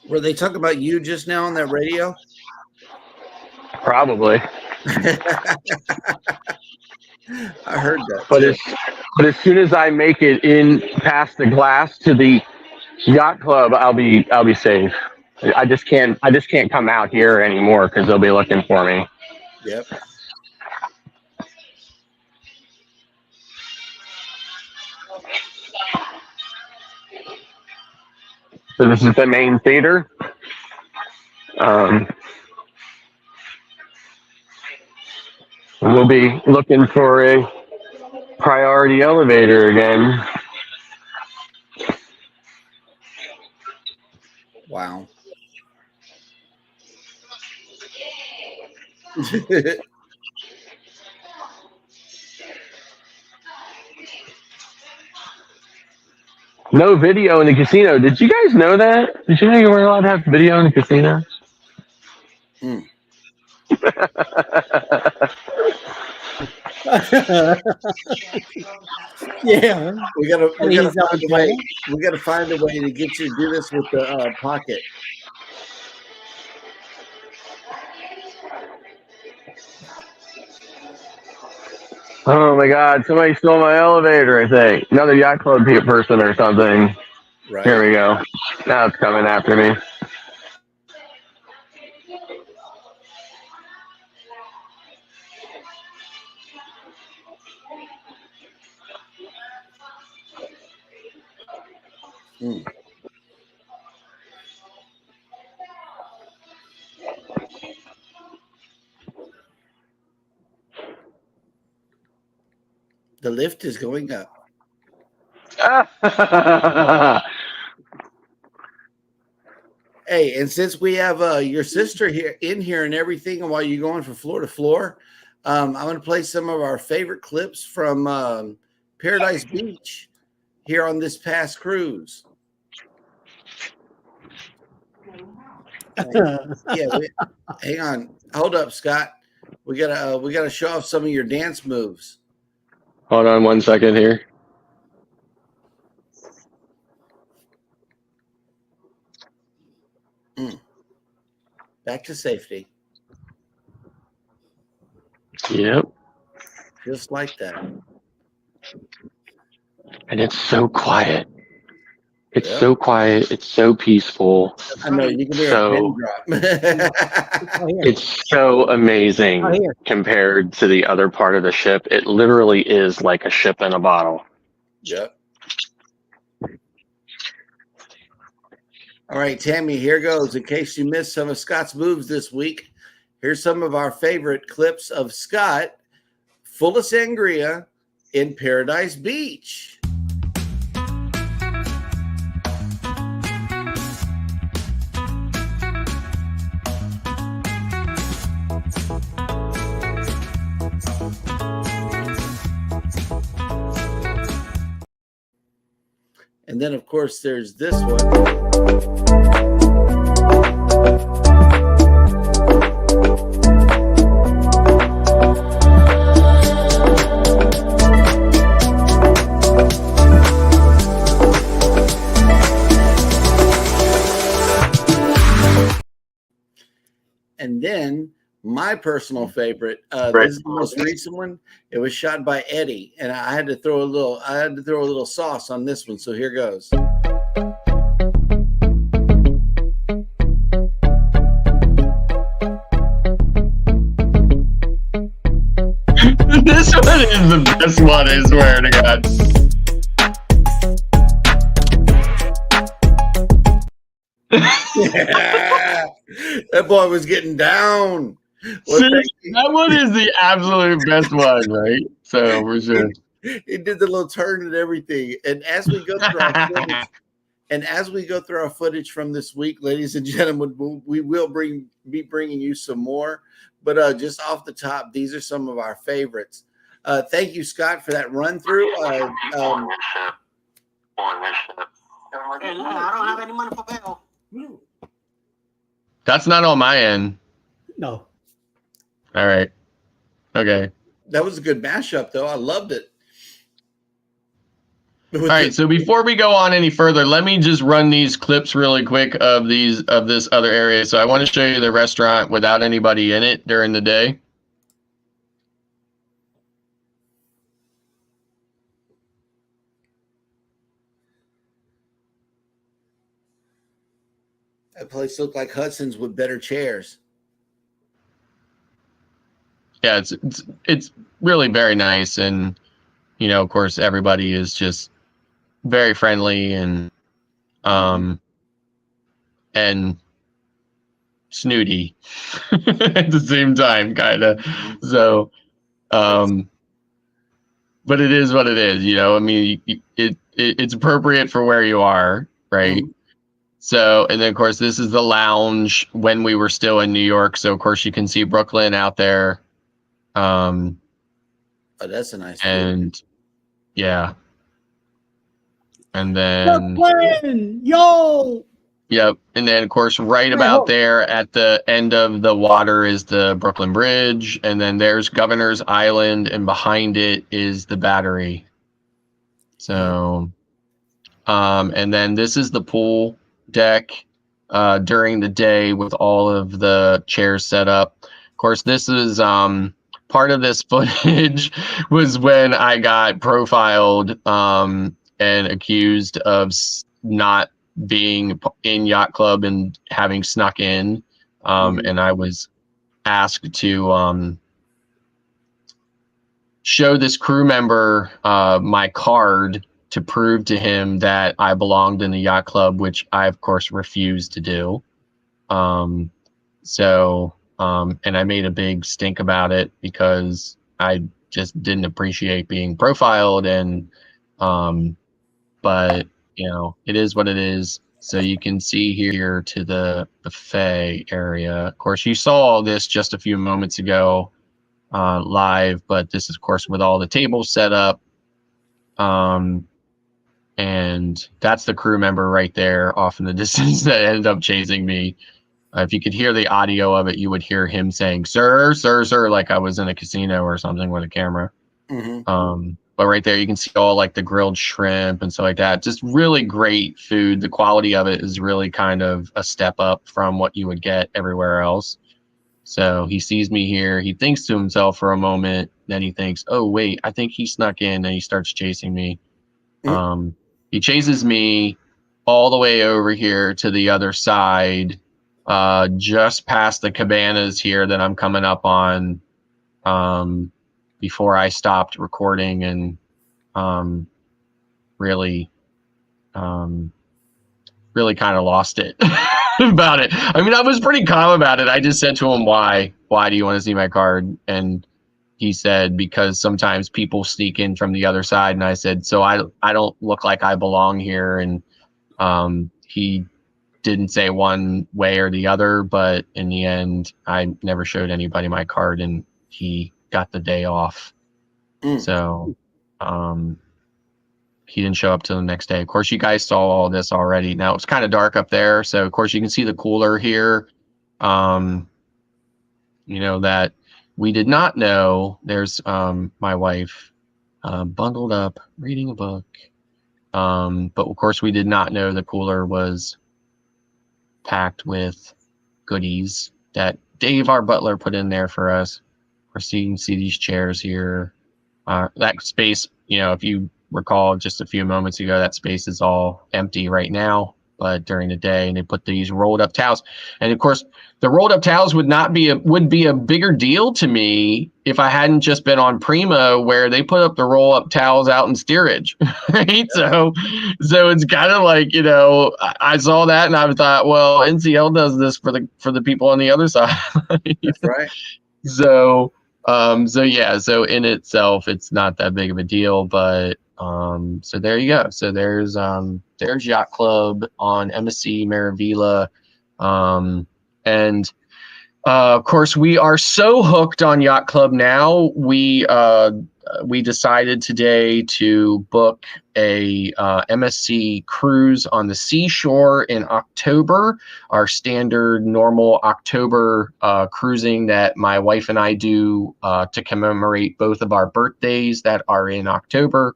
Were they talking about you just now on that radio? Probably. I heard that. But too. as soon as I make it in past the glass to the yacht club, I'll be safe. I just can't come out here anymore because they'll be looking for me. Yep. So this is the main theater. We'll be looking for a priority elevator again. Wow. No video in the casino. Did you guys know that? Did you know you weren't allowed to have video in the casino? Mm. yeah. We gotta I mean, find a way. We gotta find a way to get you to do this with the pocket. Oh my God! Somebody stole my elevator. I think another yacht club person or something. Right. Here we go. Now it's coming after me. Mm. The lift is going up. Hey, and since we have your sister here and everything, and while you're going from floor to floor, I'm going to play some of our favorite clips from Paradise Beach here on this past cruise. Hang on, hold up, Scott. We gotta show off some of your dance moves. Hold on 1 second here. Back to safety. Yep. Just like that. And it's so quiet. It's Yep. so quiet. It's so peaceful. I know you can hear a pin drop. It's so amazing Oh, here. compared to the other part of the ship. It literally is like a ship in a bottle. Yep. All right, Tammy, here goes. In case you missed some of Scott's moves this week, here's some of our favorite clips of Scott full of sangria in Paradise Beach. And then, of course, there's this one. And then my personal favorite, Right. this is the most recent one. It was shot by Eddie, and I had to throw a little sauce on this one. So here goes. This one is the best one, I swear to God. That boy was getting down. Well, See, thank you. that one is the absolute best one, right? So for sure. He did the little turn and everything. And as we go through our footage, from this week, ladies and gentlemen, we will be bringing you some more. But just off the top, these are some of our favorites. Thank you, Scott, for that run through. On this ship. And I don't have any money for bail. That's not on my end. No. All right. Okay. That was a good mashup, though. I loved it. All right. So before we go on any further, let me just run these clips really quick of this other area. So I want to show you the restaurant without anybody in it during the day. That place looked like Hudson's with better chairs. Yeah, it's really very nice, and of course, everybody is just very friendly and snooty at the same time, kind of. So, but it is what it is, I mean, it's appropriate for where you are, right? Mhm. So, and then of course, this is the lounge when we were still in New York. So, of course, you can see Brooklyn out there. Oh, that's a nice view. And yeah. And then Brooklyn, yo. yep. And then of course right about there at the end of the water is the Brooklyn Bridge, and then there's Governor's Island, and behind it is the Battery. So and then this is the pool deck during the day with all of the chairs set up. Of course, this is part of this footage was when I got profiled and accused of not being in Yacht Club and having snuck in. And I was asked to show this crew member my card to prove to him that I belonged in the Yacht Club, which I, of course, refused to do. And I made a big stink about it because I just didn't appreciate being profiled. And, but it is what it is. So you can see here to the buffet area. Of course, you saw all this just a few moments ago live, but this is, of course, with all the tables set up. And that's the crew member right there off in the distance that ended up chasing me. If you could hear the audio of it, you would hear him saying, "Sir, sir, sir," like I was in a casino or something with a camera. Mm-hmm. But right there, you can see all like the grilled shrimp and stuff like that. Just really great food. The quality of it is really kind of a step up from what you would get everywhere else. So he sees me here. He thinks to himself for a moment. Then he thinks, "Oh, wait, I think he snuck in," and he starts chasing me. He chases me all the way over here to the other side, just past the cabanas here that I'm coming up on, before I stopped recording and really kind of lost it about it. I mean, I was pretty calm about it. I just said to him, why do you want to see my card? And he said, because sometimes people sneak in from the other side. And I said, so I don't look like I belong here. And he didn't say one way or the other, but in the end, I never showed anybody my card, and he got the day off. So he didn't show up till the next day. Of course, you guys saw all this already. Now it's kind of dark up there, so of course you can see the cooler here. That we did not know. There's my wife bundled up reading a book, but of course we did not know the cooler was packed with goodies that Dave, our butler, put in there for us. We're seeing see these chairs here. That space, if you recall just a few moments ago, that space is all empty right now. But during the day, and they put these rolled up towels, and of course, the rolled up towels would be a bigger deal to me if I hadn't just been on Primo, where they put up the roll up towels out in steerage, right? So it's kind of like I saw that and I thought, well, NCL does this for the people on the other side. That's right. So in itself, it's not that big of a deal, but so there you go. So there's Yacht Club on MSC Maravilla, and of course we are so hooked on Yacht Club now. We decided today to book a MSC cruise on the seashore in October, our standard normal October cruising that my wife and I do to commemorate both of our birthdays that are in October.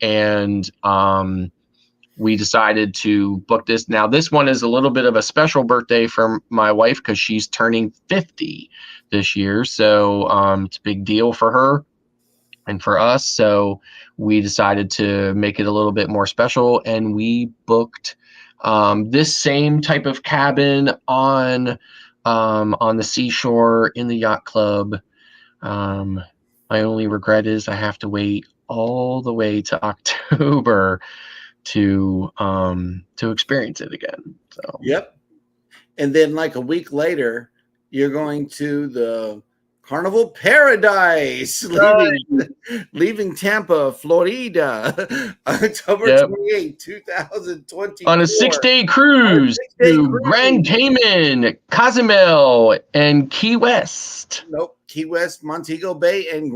And we decided to book this. Now, this one is a little bit of a special birthday for my wife because she's turning 50 this year. So it's a big deal for her and for us. So we decided to make it a little bit more special. And we booked this same type of cabin on the seashore in the Yacht Club. My only regret is I have to wait all the way to October to experience it again. So Yep. And then like a week later, you're going to the Carnival Paradise, leaving Tampa, Florida, October 28, 2020. On a 6-day cruise to Grand Cayman, Cozumel, and Key West. Nope. Key West, Montego Bay, and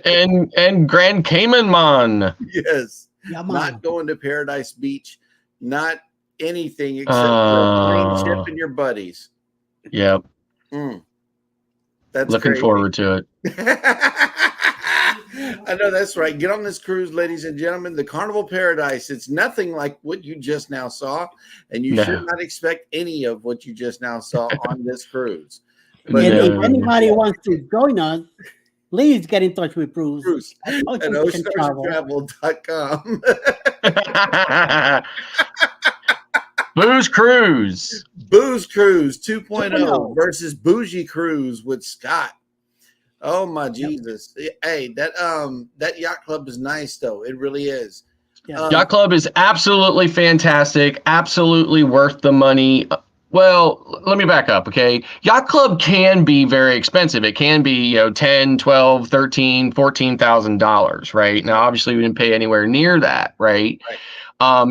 and Grand Cayman, man. Yes. Yeah, not going to Paradise Beach, not anything except for a plane trip and your buddies. Yep. That's looking crazy. forward to it. I know that's right. Get on this cruise, ladies and gentlemen. The Carnival Paradise. It's nothing like what you just now saw, and you should not expect any of what you just now saw on this cruise. But if anybody wants to join us, please get in touch with Bruce at oceanoceantravel.com. Booze Cruise 2.0 versus Bougie Cruise with Scott. Oh my Jesus! Hey, that Yacht Club is nice though. It really is. Yacht Club is absolutely fantastic. Absolutely worth the money. Well, let me back up, okay? Yacht Club can be very expensive. It can be, $10,000, $12,000, $13,000, $14,000, right? Now, obviously, we didn't pay anywhere near that, right?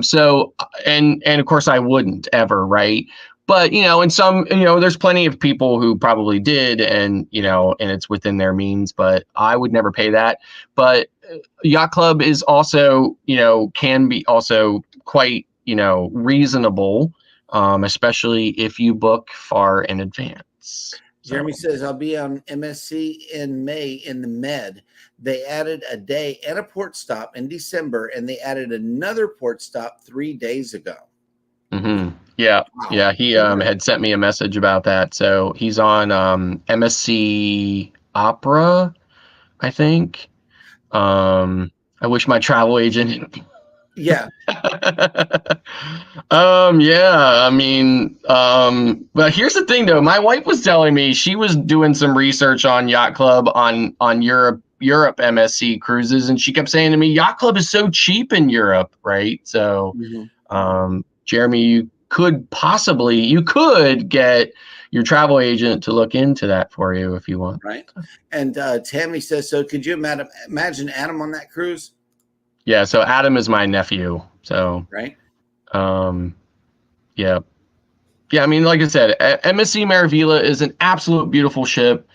So, and of course, I wouldn't ever, right? But, and some, there's plenty of people who probably did, and it's within their means, but I would never pay that. But Yacht Club is also, can be also quite, reasonable. Especially if you book far in advance. Jeremy says, I'll be on MSC in May in the Med. They added a day and a port stop in December, and they added another port stop 3 days ago. Mm-hmm. Yeah. Wow. Yeah. He had sent me a message about that. So he's on MSC Opera, I think. I wish my travel agent... Yeah. Yeah, I mean, but here's the thing though. My wife was telling me she was doing some research on Yacht Club on Europe MSC cruises, and she kept saying to me, Yacht Club is so cheap in Europe, right? So Jeremy, you could get your travel agent to look into that for you if you want. Right. And Tammy says, so could you imagine Adam on that cruise? Yeah, so Adam is my nephew. So right. Yeah. I mean, like I said, MSC Maravilla is an absolute beautiful ship.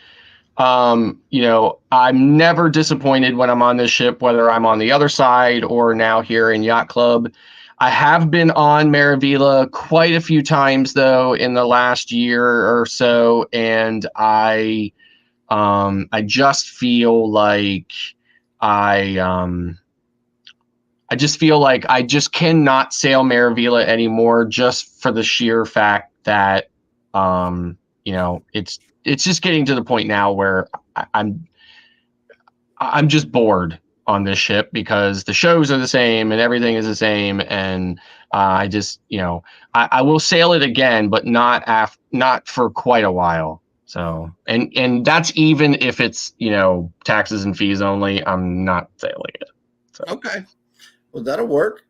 I'm never disappointed when I'm on this ship, whether I'm on the other side or now here in Yacht Club. I have been on Maravilla quite a few times though in the last year or so, and I just feel like I just feel like I just cannot sail Maravilla anymore, just for the sheer fact that You know, it's just getting to the point now where I'm just bored on this ship because the shows are the same and everything is the same, and I just, you know, I will sail it again, but not for quite a while. So, and that's even if it's, you know, taxes and fees only, I'm not sailing it. So. Okay, well, that'll work.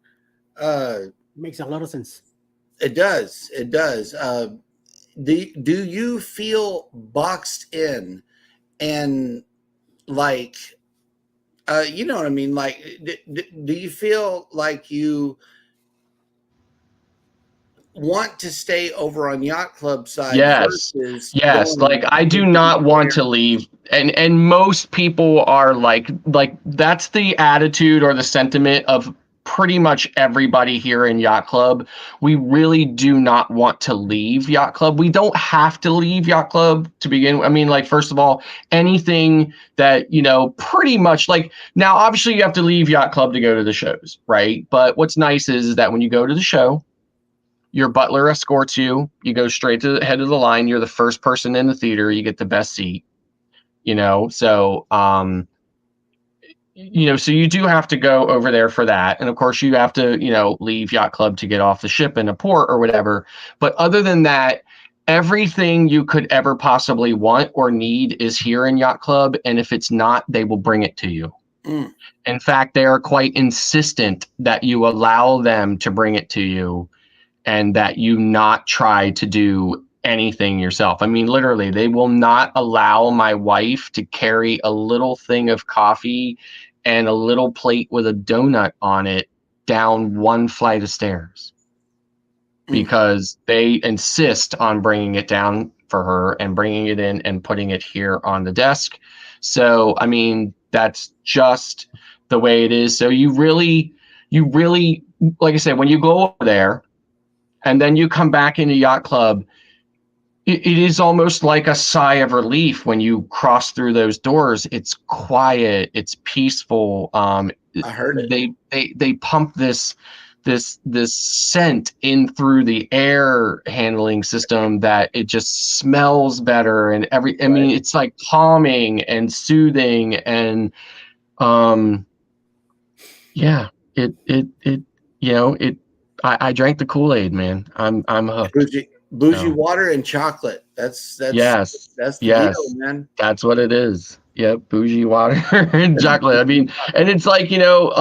Makes a lot of sense. It does. It does. Do you feel boxed in and like, you know what I mean? Like, do you feel like you want to stay over on Yacht Club side? Yes. Going Like I do not want to leave. And most people are like that's the attitude or the sentiment of pretty much everybody here in Yacht Club. We really do not want to leave Yacht Club. We don't have to leave Yacht Club to begin. I mean, like, first of all, anything that, you know, pretty much like now, obviously you have to leave Yacht Club to go to the shows, right? But what's nice is that when you go to the show, your butler escorts you. You go straight to the head of the line. You're the first person in the theater. You get the best seat. You know, so you know, so you do have to go over there for that, and of course you have to, you know, leave Yacht Club to get off the ship in a port or whatever. But other than that, everything you could ever possibly want or need is here in Yacht Club, and if it's not, they will bring it to you. In fact, they are quite insistent that you allow them to bring it to you, and that you not try to do anything yourself. I mean, literally, they will not allow my wife to carry a little thing of coffee and a little plate with a donut on it down one flight of stairs because they insist on bringing it down for her and bringing it in and putting it here on the desk. So, I mean, that's just the way it is. So you really, like I said, when you go over there, and then you come back into Yacht Club, it is almost like a sigh of relief when you cross through those doors. It's quiet, it's peaceful. I heard it. They pump this scent in through the air handling system that it just smells better, and I mean, it's like calming and soothing, and yeah, it you know, I drank the Kool-Aid, man. I'm hooked. Bougie water and chocolate. That's yes. That's the deal, man. That's what it is. Yep, bougie water and chocolate. I mean, and it's like, you know,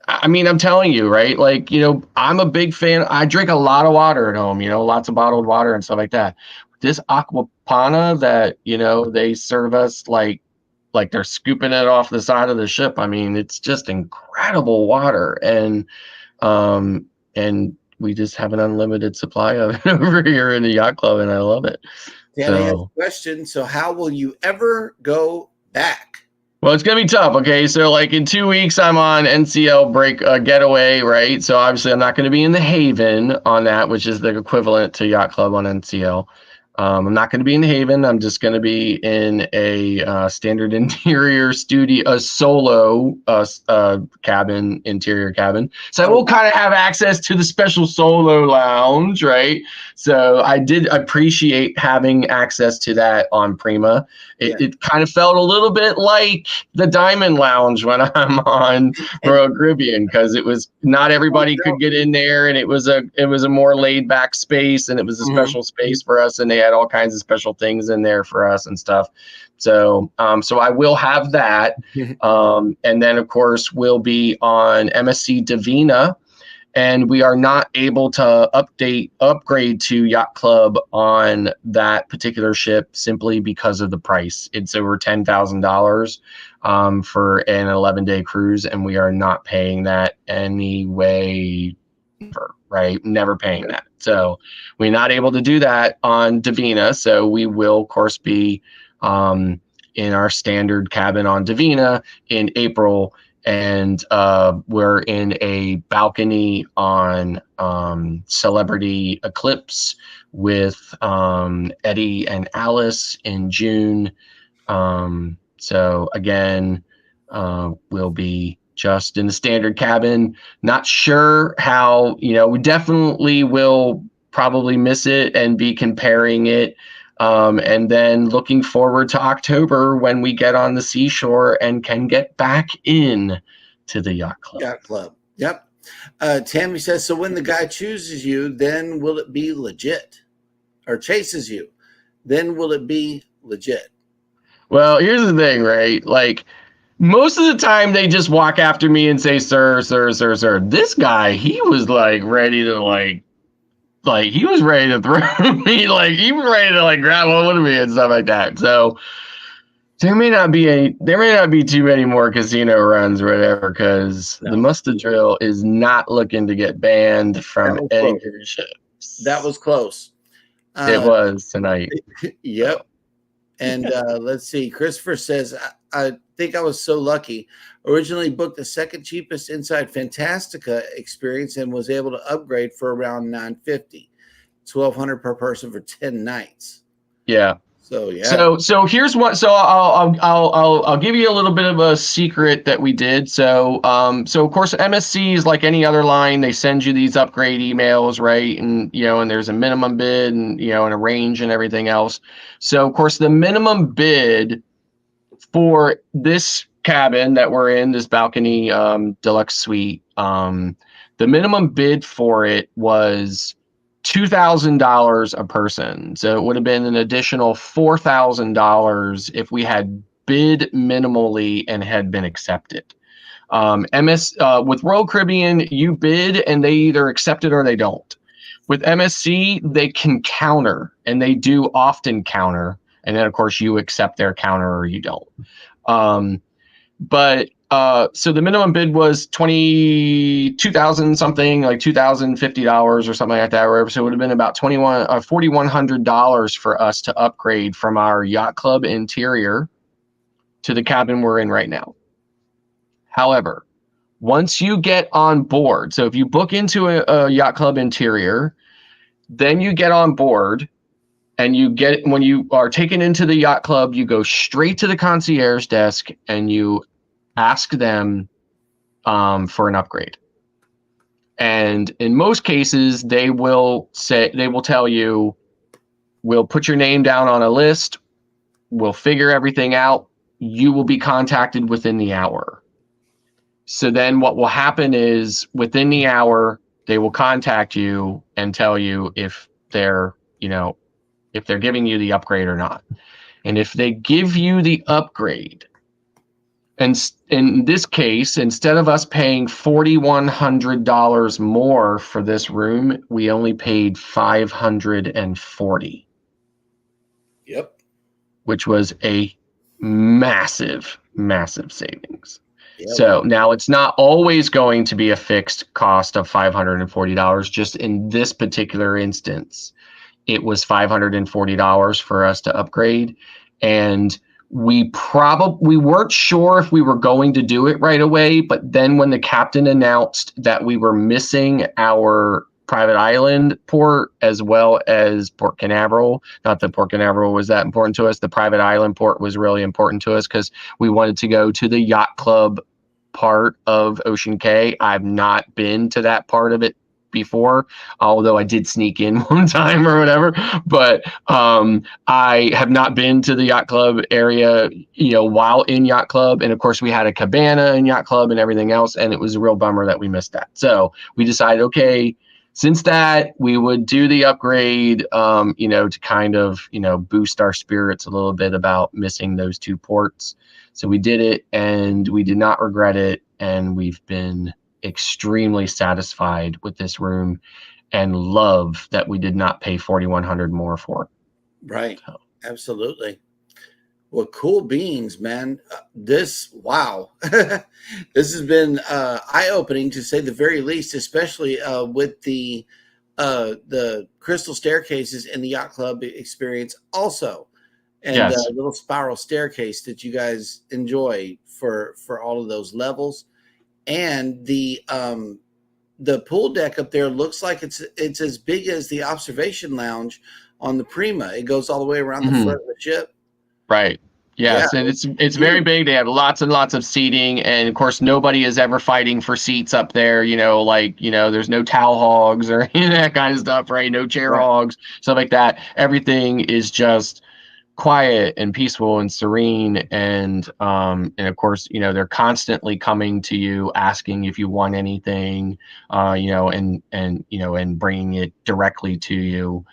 I mean, I'm telling you, right? Like, you know, I'm a big fan. I drink a lot of water at home, you know, lots of bottled water and stuff like that. This Aquapana that, you know, they serve us like they're scooping it off the side of the ship. I mean, it's just incredible water. And we just have an unlimited supply of it over here in the Yacht Club, and I love it. Danny has a question. So how will you ever go back? Well, it's going to be tough. Okay. So like in 2 weeks, I'm on NCL break getaway, right? So obviously I'm not going to be in the Haven on that, which is the equivalent to Yacht Club on NCL. I'm not going to be in the Haven. I'm just going to be in a standard interior studio, a solo cabin, interior cabin. So I will kind of have access to the special solo lounge, right? So I did appreciate having access to that on Prima. It kind of felt a little bit like the Diamond Lounge when I'm on Royal Caribbean, because it was not everybody could get in there, and it was a more laid back space, and it was a special space for us, and they had all kinds of special things in there for us and stuff. So so I will have that. And then of course we'll be on MSC Divina, and we are not able to upgrade to Yacht Club on that particular ship simply because of the price. It's over $10,000 for an 11-day cruise, and we are not paying that anyway. Right? Never paying that. So we're not able to do that on Divina. So we will, of course, be in our standard cabin on Divina in April. And we're in a balcony on Celebrity Eclipse with Eddie and Alice in June. So again, we'll be just in the standard cabin. Not sure how, you know, we definitely will probably miss it and be comparing it. And then looking forward to October when we get on the seashore and can get back in to the yacht club. Yacht Club. Yep. Tammy says, so when the guy chooses you, then will it be legit? Or chases you, then will it be legit? Well, here's the thing, right? Like, most of the time they just walk after me and say, sir, sir, sir, sir. This guy, he was like ready to like he was ready to throw me, like he was ready to like grab hold of me and stuff like that. So there may not be too many more casino runs or whatever, because the Musta Drill is not looking to get banned from any cruise ships. That was close. It was tonight. Yep. And let's see. Christopher says, I think I was so lucky. Originally booked the second cheapest Inside Fantastica experience and was able to upgrade for around $950, $1,200 per person for 10 nights. Yeah. So yeah. So here's what. So I'll give you a little bit of a secret that we did. So of course MSC is like any other line. They send you these upgrade emails, right? And and there's a minimum bid and and a range and everything else. So of course the minimum bid for this cabin that we're in, this balcony deluxe suite, the minimum bid for it was $2,000 a person. So it would have been an additional $4,000 if we had bid minimally and had been accepted. With Royal Caribbean, you bid and they either accept it or they don't. With MSC, they can counter, and they do often counter. And then, of course, you accept their counter or you don't. So the minimum bid was $22,000 something, like $2,050 or something like that, or whatever. So it would have been about $4,100 for us to upgrade from our yacht club interior to the cabin we're in right now. However, once you get on board, so if you book into a yacht club interior, then you get on board. And when you are taken into the yacht club, you go straight to the concierge desk and you ask them for an upgrade. And in most cases, they will tell you, we'll put your name down on a list. We'll figure everything out. You will be contacted within the hour. So then what will happen is within the hour, they will contact you and tell you if they're giving you the upgrade or not. And if they give you the upgrade, and in this case, instead of us paying $4,100 more for this room, we only paid $540. Yep. Which was a massive, massive savings. Yep. So now it's not always going to be a fixed cost of $540. Just in this particular instance, it was $540 for us to upgrade. And we weren't sure if we were going to do it right away. But then when the captain announced that we were missing our private island port as well as Port Canaveral, not that Port Canaveral was that important to us, the private island port was really important to us because we wanted to go to the yacht club part of Ocean Cay. I've not been to that part of it before, although I did sneak in one time or whatever, but I have not been to the yacht club area, while in yacht club. And of course we had a cabana in yacht club and everything else. And it was a real bummer that we missed that. So we decided, okay, since that we would do the upgrade, to kind of, boost our spirits a little bit about missing those two ports. So we did it and we did not regret it. And we've been extremely satisfied with this room and love that we did not pay $4,100 more for it. Right. Absolutely. Well, cool beans, man. Wow. This has been eye-opening to say the very least, especially with the crystal staircases in the yacht club experience also. And yes. Little spiral staircase that you guys enjoy for all of those levels. And the pool deck up there looks like it's as big as the observation lounge on the Prima. It goes all the way around the front of the ship. Right. Yes, and it's very big. They have lots and lots of seating, and of course, nobody is ever fighting for seats up there. There's no towel hogs or any of that kind of stuff, right? No chair Right. hogs, stuff like that. Everything is just quiet and peaceful and serene, and of course, they're constantly coming to you, asking if you want anything, and bringing it directly to you.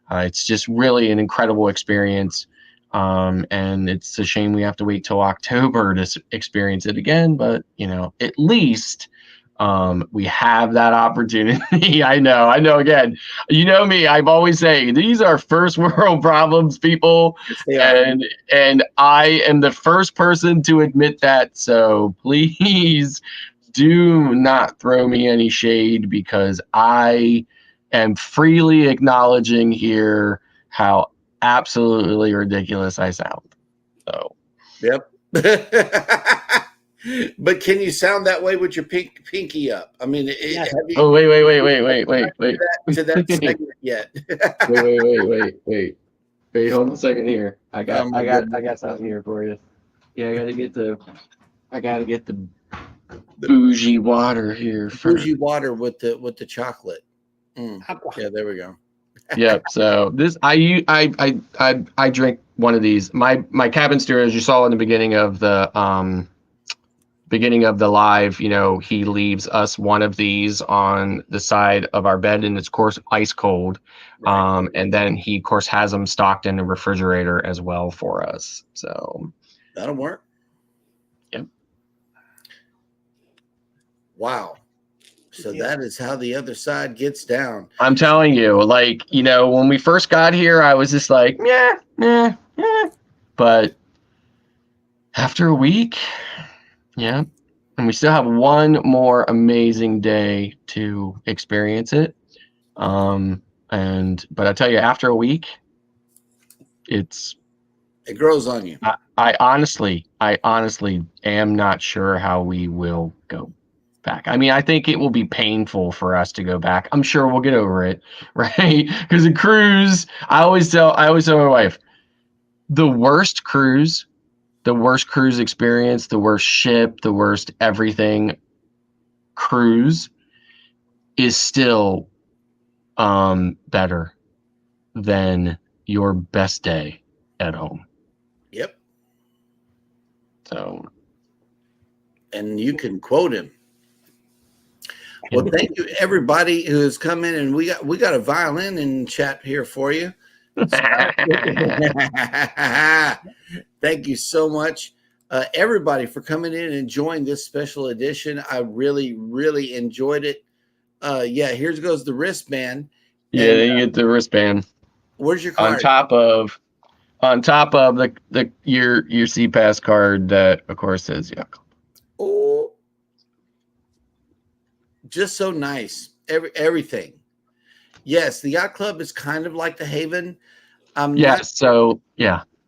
It's just really an incredible experience. And it's a shame we have to wait till October to experience it again, but at least we have that opportunity. I know. Again, me, I'm always saying these are first world problems, people, Yes, they are. and I am the first person to admit that. So please do not throw me any shade, because I am freely acknowledging here how absolutely ridiculous I sound. So Yep. But can you sound that way with your pinky up? I mean, Yes. have you wait to that segment yet? wait, hold on a second here. I got Oh, my goodness. got something here for you. Yeah, I gotta get the bougie water here first. Bougie water with the chocolate. Aqua. Yeah, there we go. Yep. So this I drink one of these. My cabin steward, as you saw in the beginning of the live, he leaves us one of these on the side of our bed, and it's of course ice cold. Right. And then he of course has them stocked in the refrigerator as well for us. So That'll work. Yep. Wow. So Yeah. that is how the other side gets down. I'm telling you, when we first got here, I was just like, yeah. But after a week, yeah. And we still have one more amazing day to experience it. But I tell you, after a week, It grows on you. I honestly am not sure how we will go back. I mean, I think it will be painful for us to go back. I'm sure we'll get over it, right? Because a cruise, I always tell my wife, the worst cruise experience, the worst ship, the worst everything cruise is still better than your best day at home. Yep. So, And you can quote him. Well, thank you everybody who has come in, and we got a violin in chat here for you. Thank you so much, everybody, for coming in and enjoying this special edition. I really, really enjoyed it. Yeah, here goes the wristband. yeah, And, then you get the wristband where's your on card? top of your CPass card that of course says Yacht Club. Oh, just so nice. Everything. Yes, the Yacht Club is kind of like the Haven. I'm not sure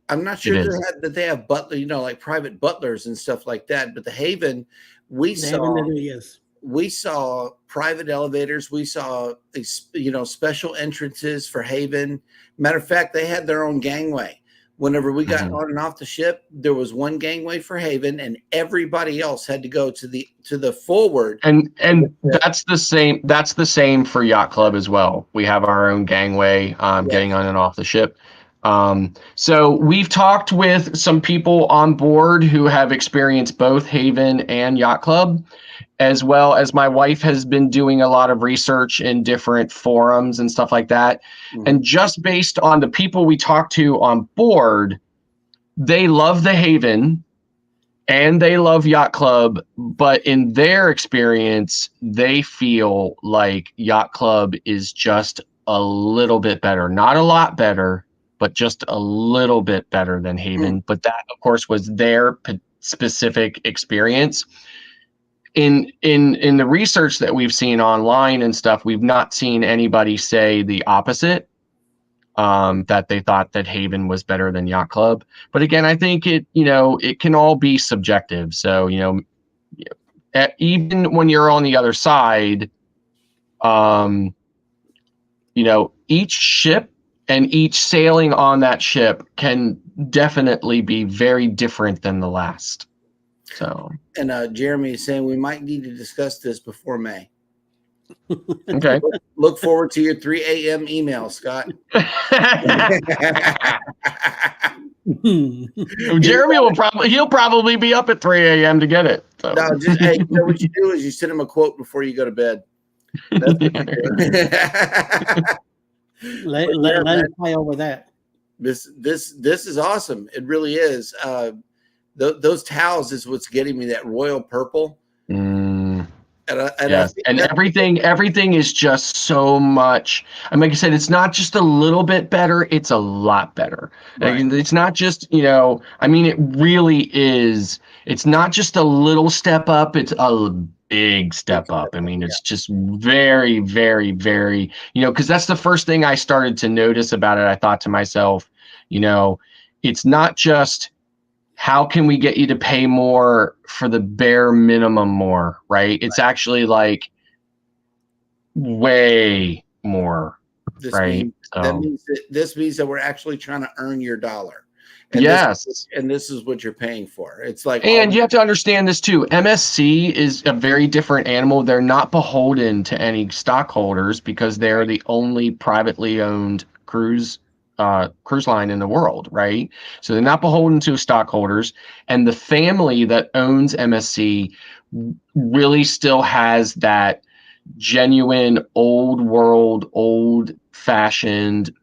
that they have butler, like private butlers and stuff like that. But the Haven, we saw private elevators. We saw special entrances for Haven. Matter of fact, they had their own gangway. Whenever we got on and off the ship, there was one gangway for Haven, and everybody else had to go to the forward. And that's the same. That's the same for Yacht Club as well. We have our own gangway, getting on and off the ship. So we've talked with some people on board who have experienced both Haven and Yacht Club, as well as my wife has been doing a lot of research in different forums and stuff like that. Mm-hmm. And just based on the people we talked to on board, they love the Haven and they love Yacht Club, but in their experience, they feel like Yacht Club is just a little bit better. Not a lot better, but just a little bit better than Haven. Mm. But that, of course, was their specific experience. In the research that we've seen online and stuff, we've not seen anybody say the opposite, that they thought that Haven was better than Yacht Club. But again, I think it can all be subjective. So, even when you're on the other side, each ship and each sailing on that ship can definitely be very different than the last. So, And Jeremy is saying we might need to discuss this before May. okay. Look forward to your 3 a.m. email, Scott. Jeremy he'll probably be up at 3 a.m. to get it. So. No, just hey, you know what you do is you send him a quote before you go to bed. That's what you do. let him fly over that. This is awesome. It really is. Those towels is what's getting me that royal purple. Yes. And everything is just so much. I mean, like I said, it's not just a little bit better, it's a lot better. Right. Like, it's not just, I mean, it really is. It's not just a little step up, it's a big step up. I mean, it's just very, very, very, because that's the first thing I started to notice about it. I thought to myself, it's not just, how can we get you to pay more for the bare minimum more, right? It's actually like way more, right? This means that we're actually trying to earn your dollar. And yes. This is what you're paying for. It's like, and you have to understand this too. MSC is a very different animal. They're not beholden to any stockholders because they're the only privately owned cruise line in the world, right? So they're not beholden to stockholders, and the family that owns MSC really still has that genuine old world, old fashioned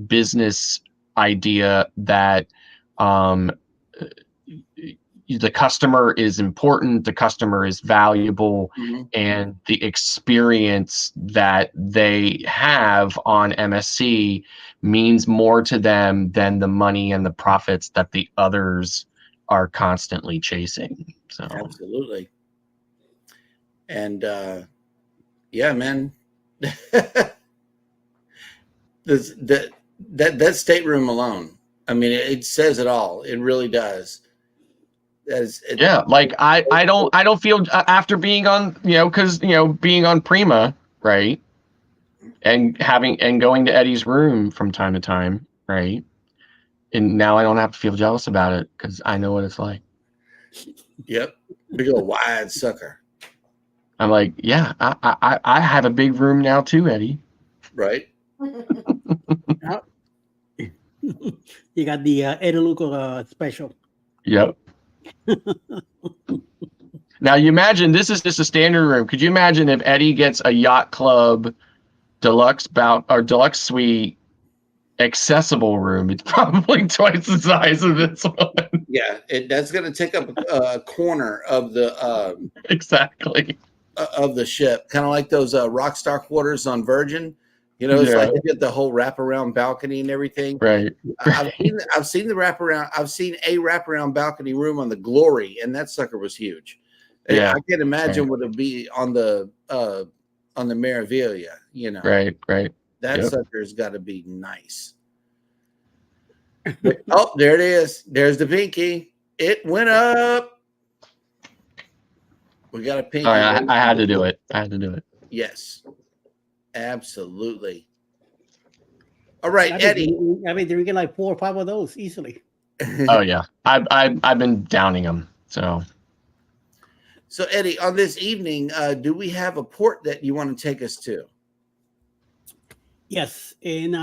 business idea that the customer is important, the customer is valuable, and the experience that they have on MSC means more to them than the money and the profits that the others are constantly chasing. So absolutely. And yeah, man, that stateroom alone, I mean, it says it all. It really does. Like I don't feel after being on, because being on Prima, right, and going to Eddie's room from time to time, right, and now I don't have to feel jealous about it because I know what it's like. Yep, big old wide sucker. I'm like, yeah, I have a big room now too, Eddie. Right. You got the Eddie Luco special. Yep. Now you imagine this is just a standard room. Could you imagine if Eddie gets a Yacht Club deluxe suite accessible room? It's probably twice the size of this one. Yeah, that's going to take up a corner of the exactly of the ship, kind of like those Rockstar quarters on Virgin. It's like you get the whole wraparound balcony and everything. Right. I've seen the wraparound. I've seen a wraparound balcony room on the Glory, and that sucker was huge. Yeah, I can't imagine what it'd be on the Meraviglia. Right. That sucker's got to be nice. Oh, there it is. There's the pinky. It went up. We got a pinky. All right, I had to do it. Yes. Absolutely. All right, Eddie. I mean, we get like 4 or 5 of those easily. Oh yeah, I've been downing them. So Eddie, on this evening, do we have a port that you want to take us to? Yes, and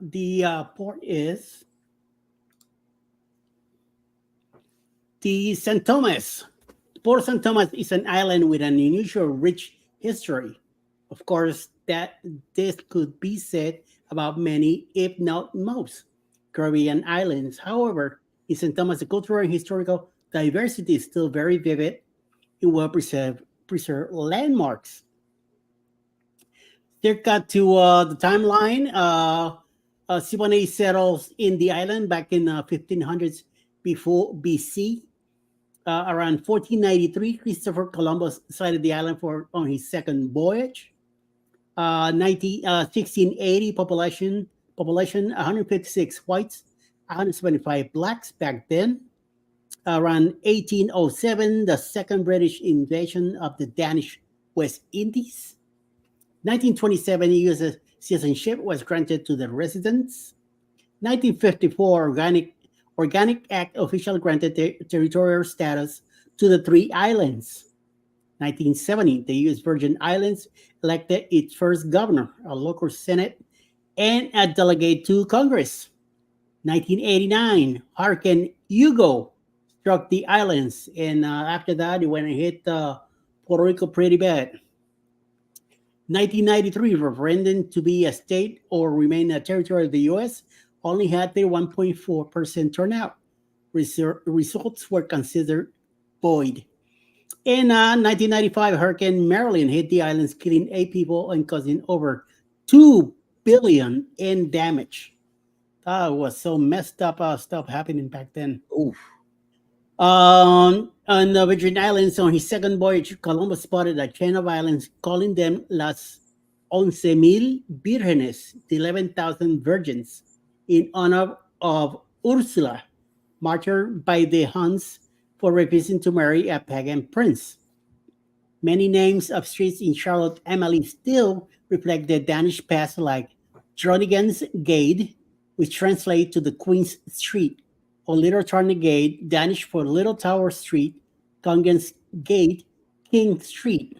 the port is the St. Thomas. Port of St. Thomas is an island with an unusual, rich history. Of course, that this could be said about many, if not most, Caribbean islands. However, in St. Thomas, the cultural and historical diversity is still very vivid in well-preserved landmarks. Circa to the timeline, Siboney settles in the island back in 1500s before BC. Around 1493, Christopher Columbus sighted the island on his second voyage. 1680 population 156 whites, 175 blacks back then. Around 1807, the second British invasion of the Danish West Indies. 1927, U.S. citizenship was granted to the residents. 1954, Organic Act officially granted territorial status to the 3 islands. 1970, the U.S. Virgin Islands elected its first governor, a local senate, and a delegate to Congress. 1989, Hurricane Hugo struck the islands, and after that, it went and hit Puerto Rico pretty bad. 1993, referendum to be a state or remain a territory of the U.S. only had their 1.4% turnout. Results were considered void. In 1995, Hurricane Marilyn hit the islands, killing 8 people and causing over $2 billion in damage. That was so messed up stuff happening back then. Oof. On the Virgin Islands, on his second voyage, Columbus spotted a chain of islands, calling them Las 11,000 Vírgenes, the 11,000 virgins, in honor of Ursula, martyred by the Huns for refusing to marry a pagan prince. Many names of streets in Charlotte Amalie still reflect the Danish past, like Dronigens Gade, which translates to the Queen's Street, or Little Tarn Gate, Danish for Little Tower Street, Kongens Gate, King Street,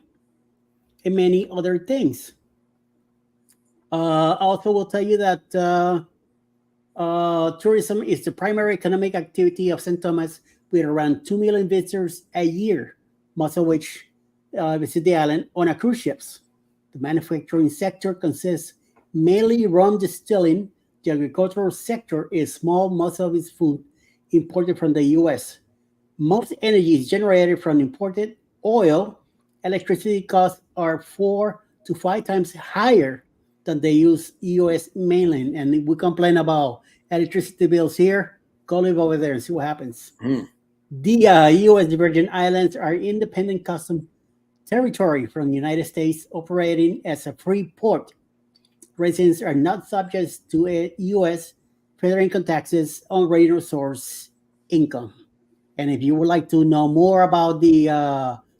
and many other things. Also, will tell you that tourism is the primary economic activity of St. Thomas, with around 2 million visitors a year, most of which visit the island on a cruise ships. The manufacturing sector consists mainly rum distilling. The agricultural sector is small, most of its food imported from the U.S. Most energy is generated from imported oil. Electricity costs are 4 to 5 times higher than the U.S. mainland. And we complain about electricity bills here. Go live over there and see what happens. The U.S. Virgin Islands are independent custom territory from the United States, operating as a free port. Residents are not subject to U.S. federal income taxes on regional source income. And if you would like to know more about the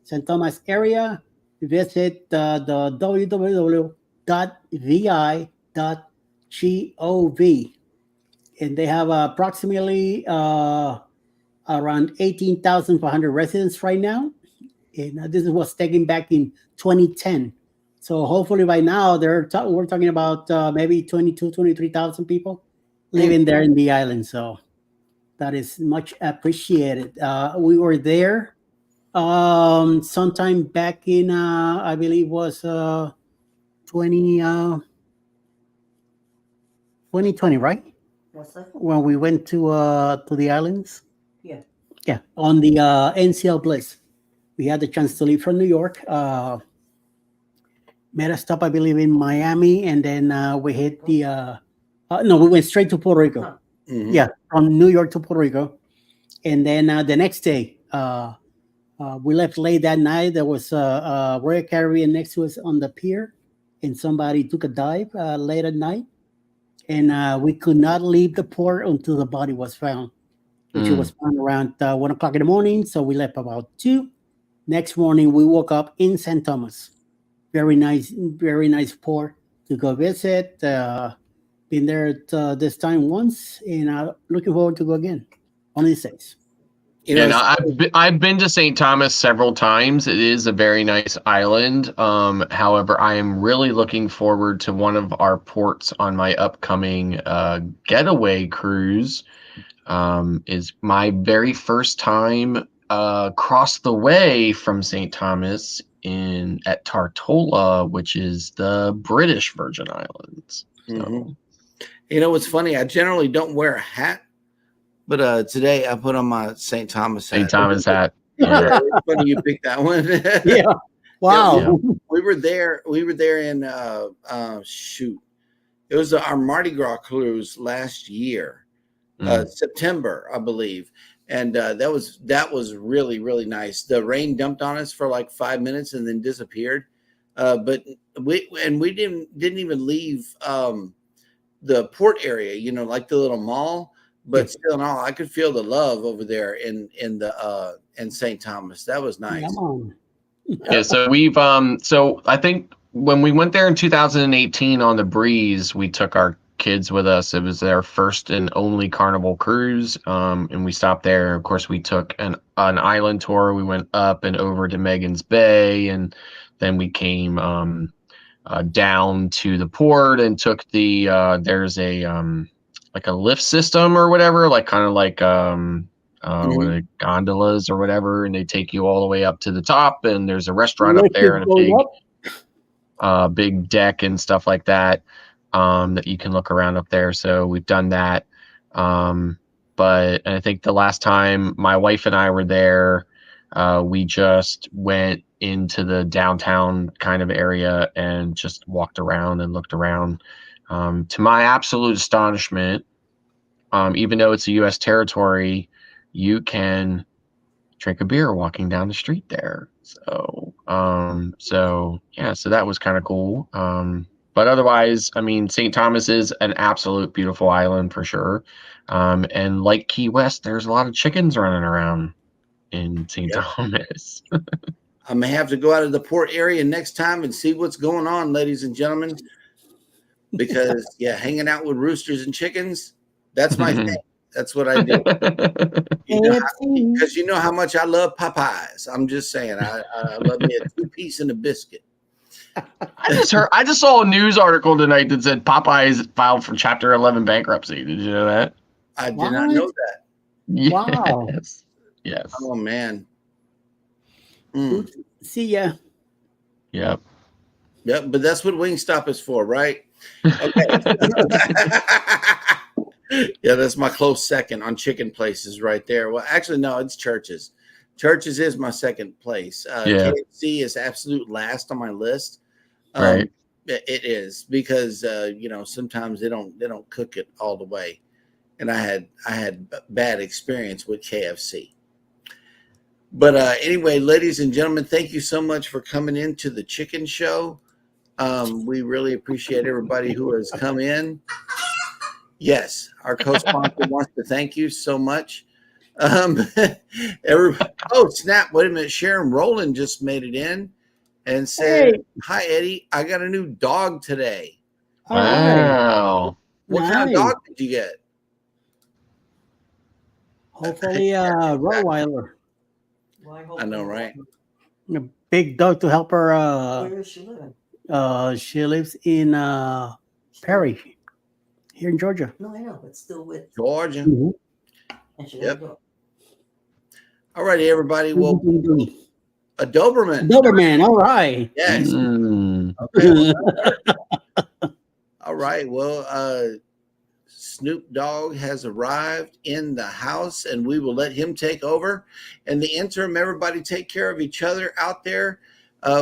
St. Thomas area, visit the www.vi.gov. And they have approximately around 18,500 residents right now. And this was taken back in 2010. So hopefully by now we're talking about maybe 23,000 people living there in the island. So that is much appreciated. We were there sometime back in I believe was 2020, right? Yes, sir. When we went to the islands. Yeah. Yeah, on the NCL Bliss. We had the chance to leave from New York. Made a stop, I believe, in Miami, and then we hit the. No, we went straight to Puerto Rico. Mhm. Yeah, from New York to Puerto Rico, and then the next day, we left late that night. There was a Royal Caribbean next to us on the pier, and somebody took a dive late at night, and we could not leave the port until the body was found, which was found around 1 o'clock in the morning. So we left about 2. Next morning, we woke up in St. Thomas. Very nice port to go visit. Been there this time once, and looking forward to go again on these days. You know, And I've been to St. Thomas several times. It is a very nice island. However, I am really looking forward to one of our ports on my upcoming getaway cruise. Is my very first time across the way from St. Thomas at Tortola, which is the British Virgin Islands. So. Mhm. You know what's funny? I generally don't wear a hat, but today I put on my St. Thomas hat. St. Thomas hat. Yeah, it's funny you picked that one. Yeah. Wow. Yeah. We were there in shoot. It was our Mardi Gras cruise last year, September, I believe. And that was really, really nice. The rain dumped on us for like 5 minutes and then disappeared. But we didn't even leave the port area, you know, like the little mall. But still in all, I could feel the love over there in St. Thomas. That was nice. Come on. Yeah, so we've so I think when we went there in 2018 on the Breeze, we took our kids with us. It was their first and only Carnival cruise, and we stopped there. Of course, we took an island tour. We went up and over to Megan's Bay, and then we came down to the port and took the there's a like a lift system or whatever, like kind of like what are they, gondolas or whatever, and they take you all the way up to the top, and there's a restaurant up there and a big deck and stuff like that that you can look around up there. So we've done that. But I think the last time my wife and I were there, we just went into the downtown kind of area and just walked around and looked around. To my absolute astonishment, even though it's a U.S. territory, you can drink a beer walking down the street there. So yeah, so that was kind of cool. But otherwise, I mean, St. Thomas is an absolute beautiful island for sure. And like Key West, there's a lot of chickens running around in St. Thomas. I may have to go out of the port area next time and see what's going on, ladies and gentlemen. Because hanging out with roosters and chickens, that's my thing. That's what I do. Because you know how much I love Popeyes. I'm just saying, I love me a 2-piece and a biscuit. I just saw a news article tonight that said Popeyes filed for Chapter 11 bankruptcy. Did you know that? I did not know that. Yes. Wow. Yes. Oh man. See ya. Yep. Yep. But that's what Wingstop is for, right? Okay. Yeah, that's my close second on chicken places right there. Well, actually, no, it's Church's. Church's is my second place. KFC is absolute last on my list. Right. It is because sometimes they don't cook it all the way, and I had bad experience with KFC. But anyway, ladies and gentlemen, thank you so much for coming into the Chicken Show. We really appreciate everybody who has come in. Yes, our co-sponsor wants to thank you so much. Everybody, oh snap! Wait a minute, Sharon Rowland just made it in and said, "Hi Eddie, I got a new dog today." Wow! What kind of dog did you get? Hopefully, Rottweiler. I know, right? A big dog to help her. Where does she live? She lives in Perry, here in Georgia. No, I know, but still with. Georgia. Mhm. And she Yep. doesn't go. All righty, everybody. Well, a Doberman. Doberman. All right. Yes. Mm. All right. Well, Snoop Dogg has arrived in the house, and we will let him take over. In the interim, everybody take care of each other out there.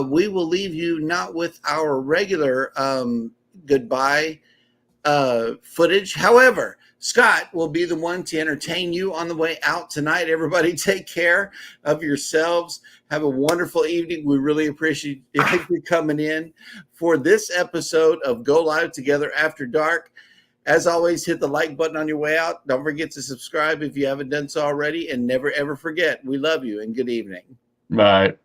We will leave you not with our regular goodbye footage. However, Scott will be the one to entertain you on the way out tonight. Everybody take care of yourselves. Have a wonderful evening. We really appreciate you coming in for this episode of Go Live Together After Dark. As always, hit the like button on your way out. Don't forget to subscribe if you haven't done so already. And never, ever forget, we love you and good evening. Bye.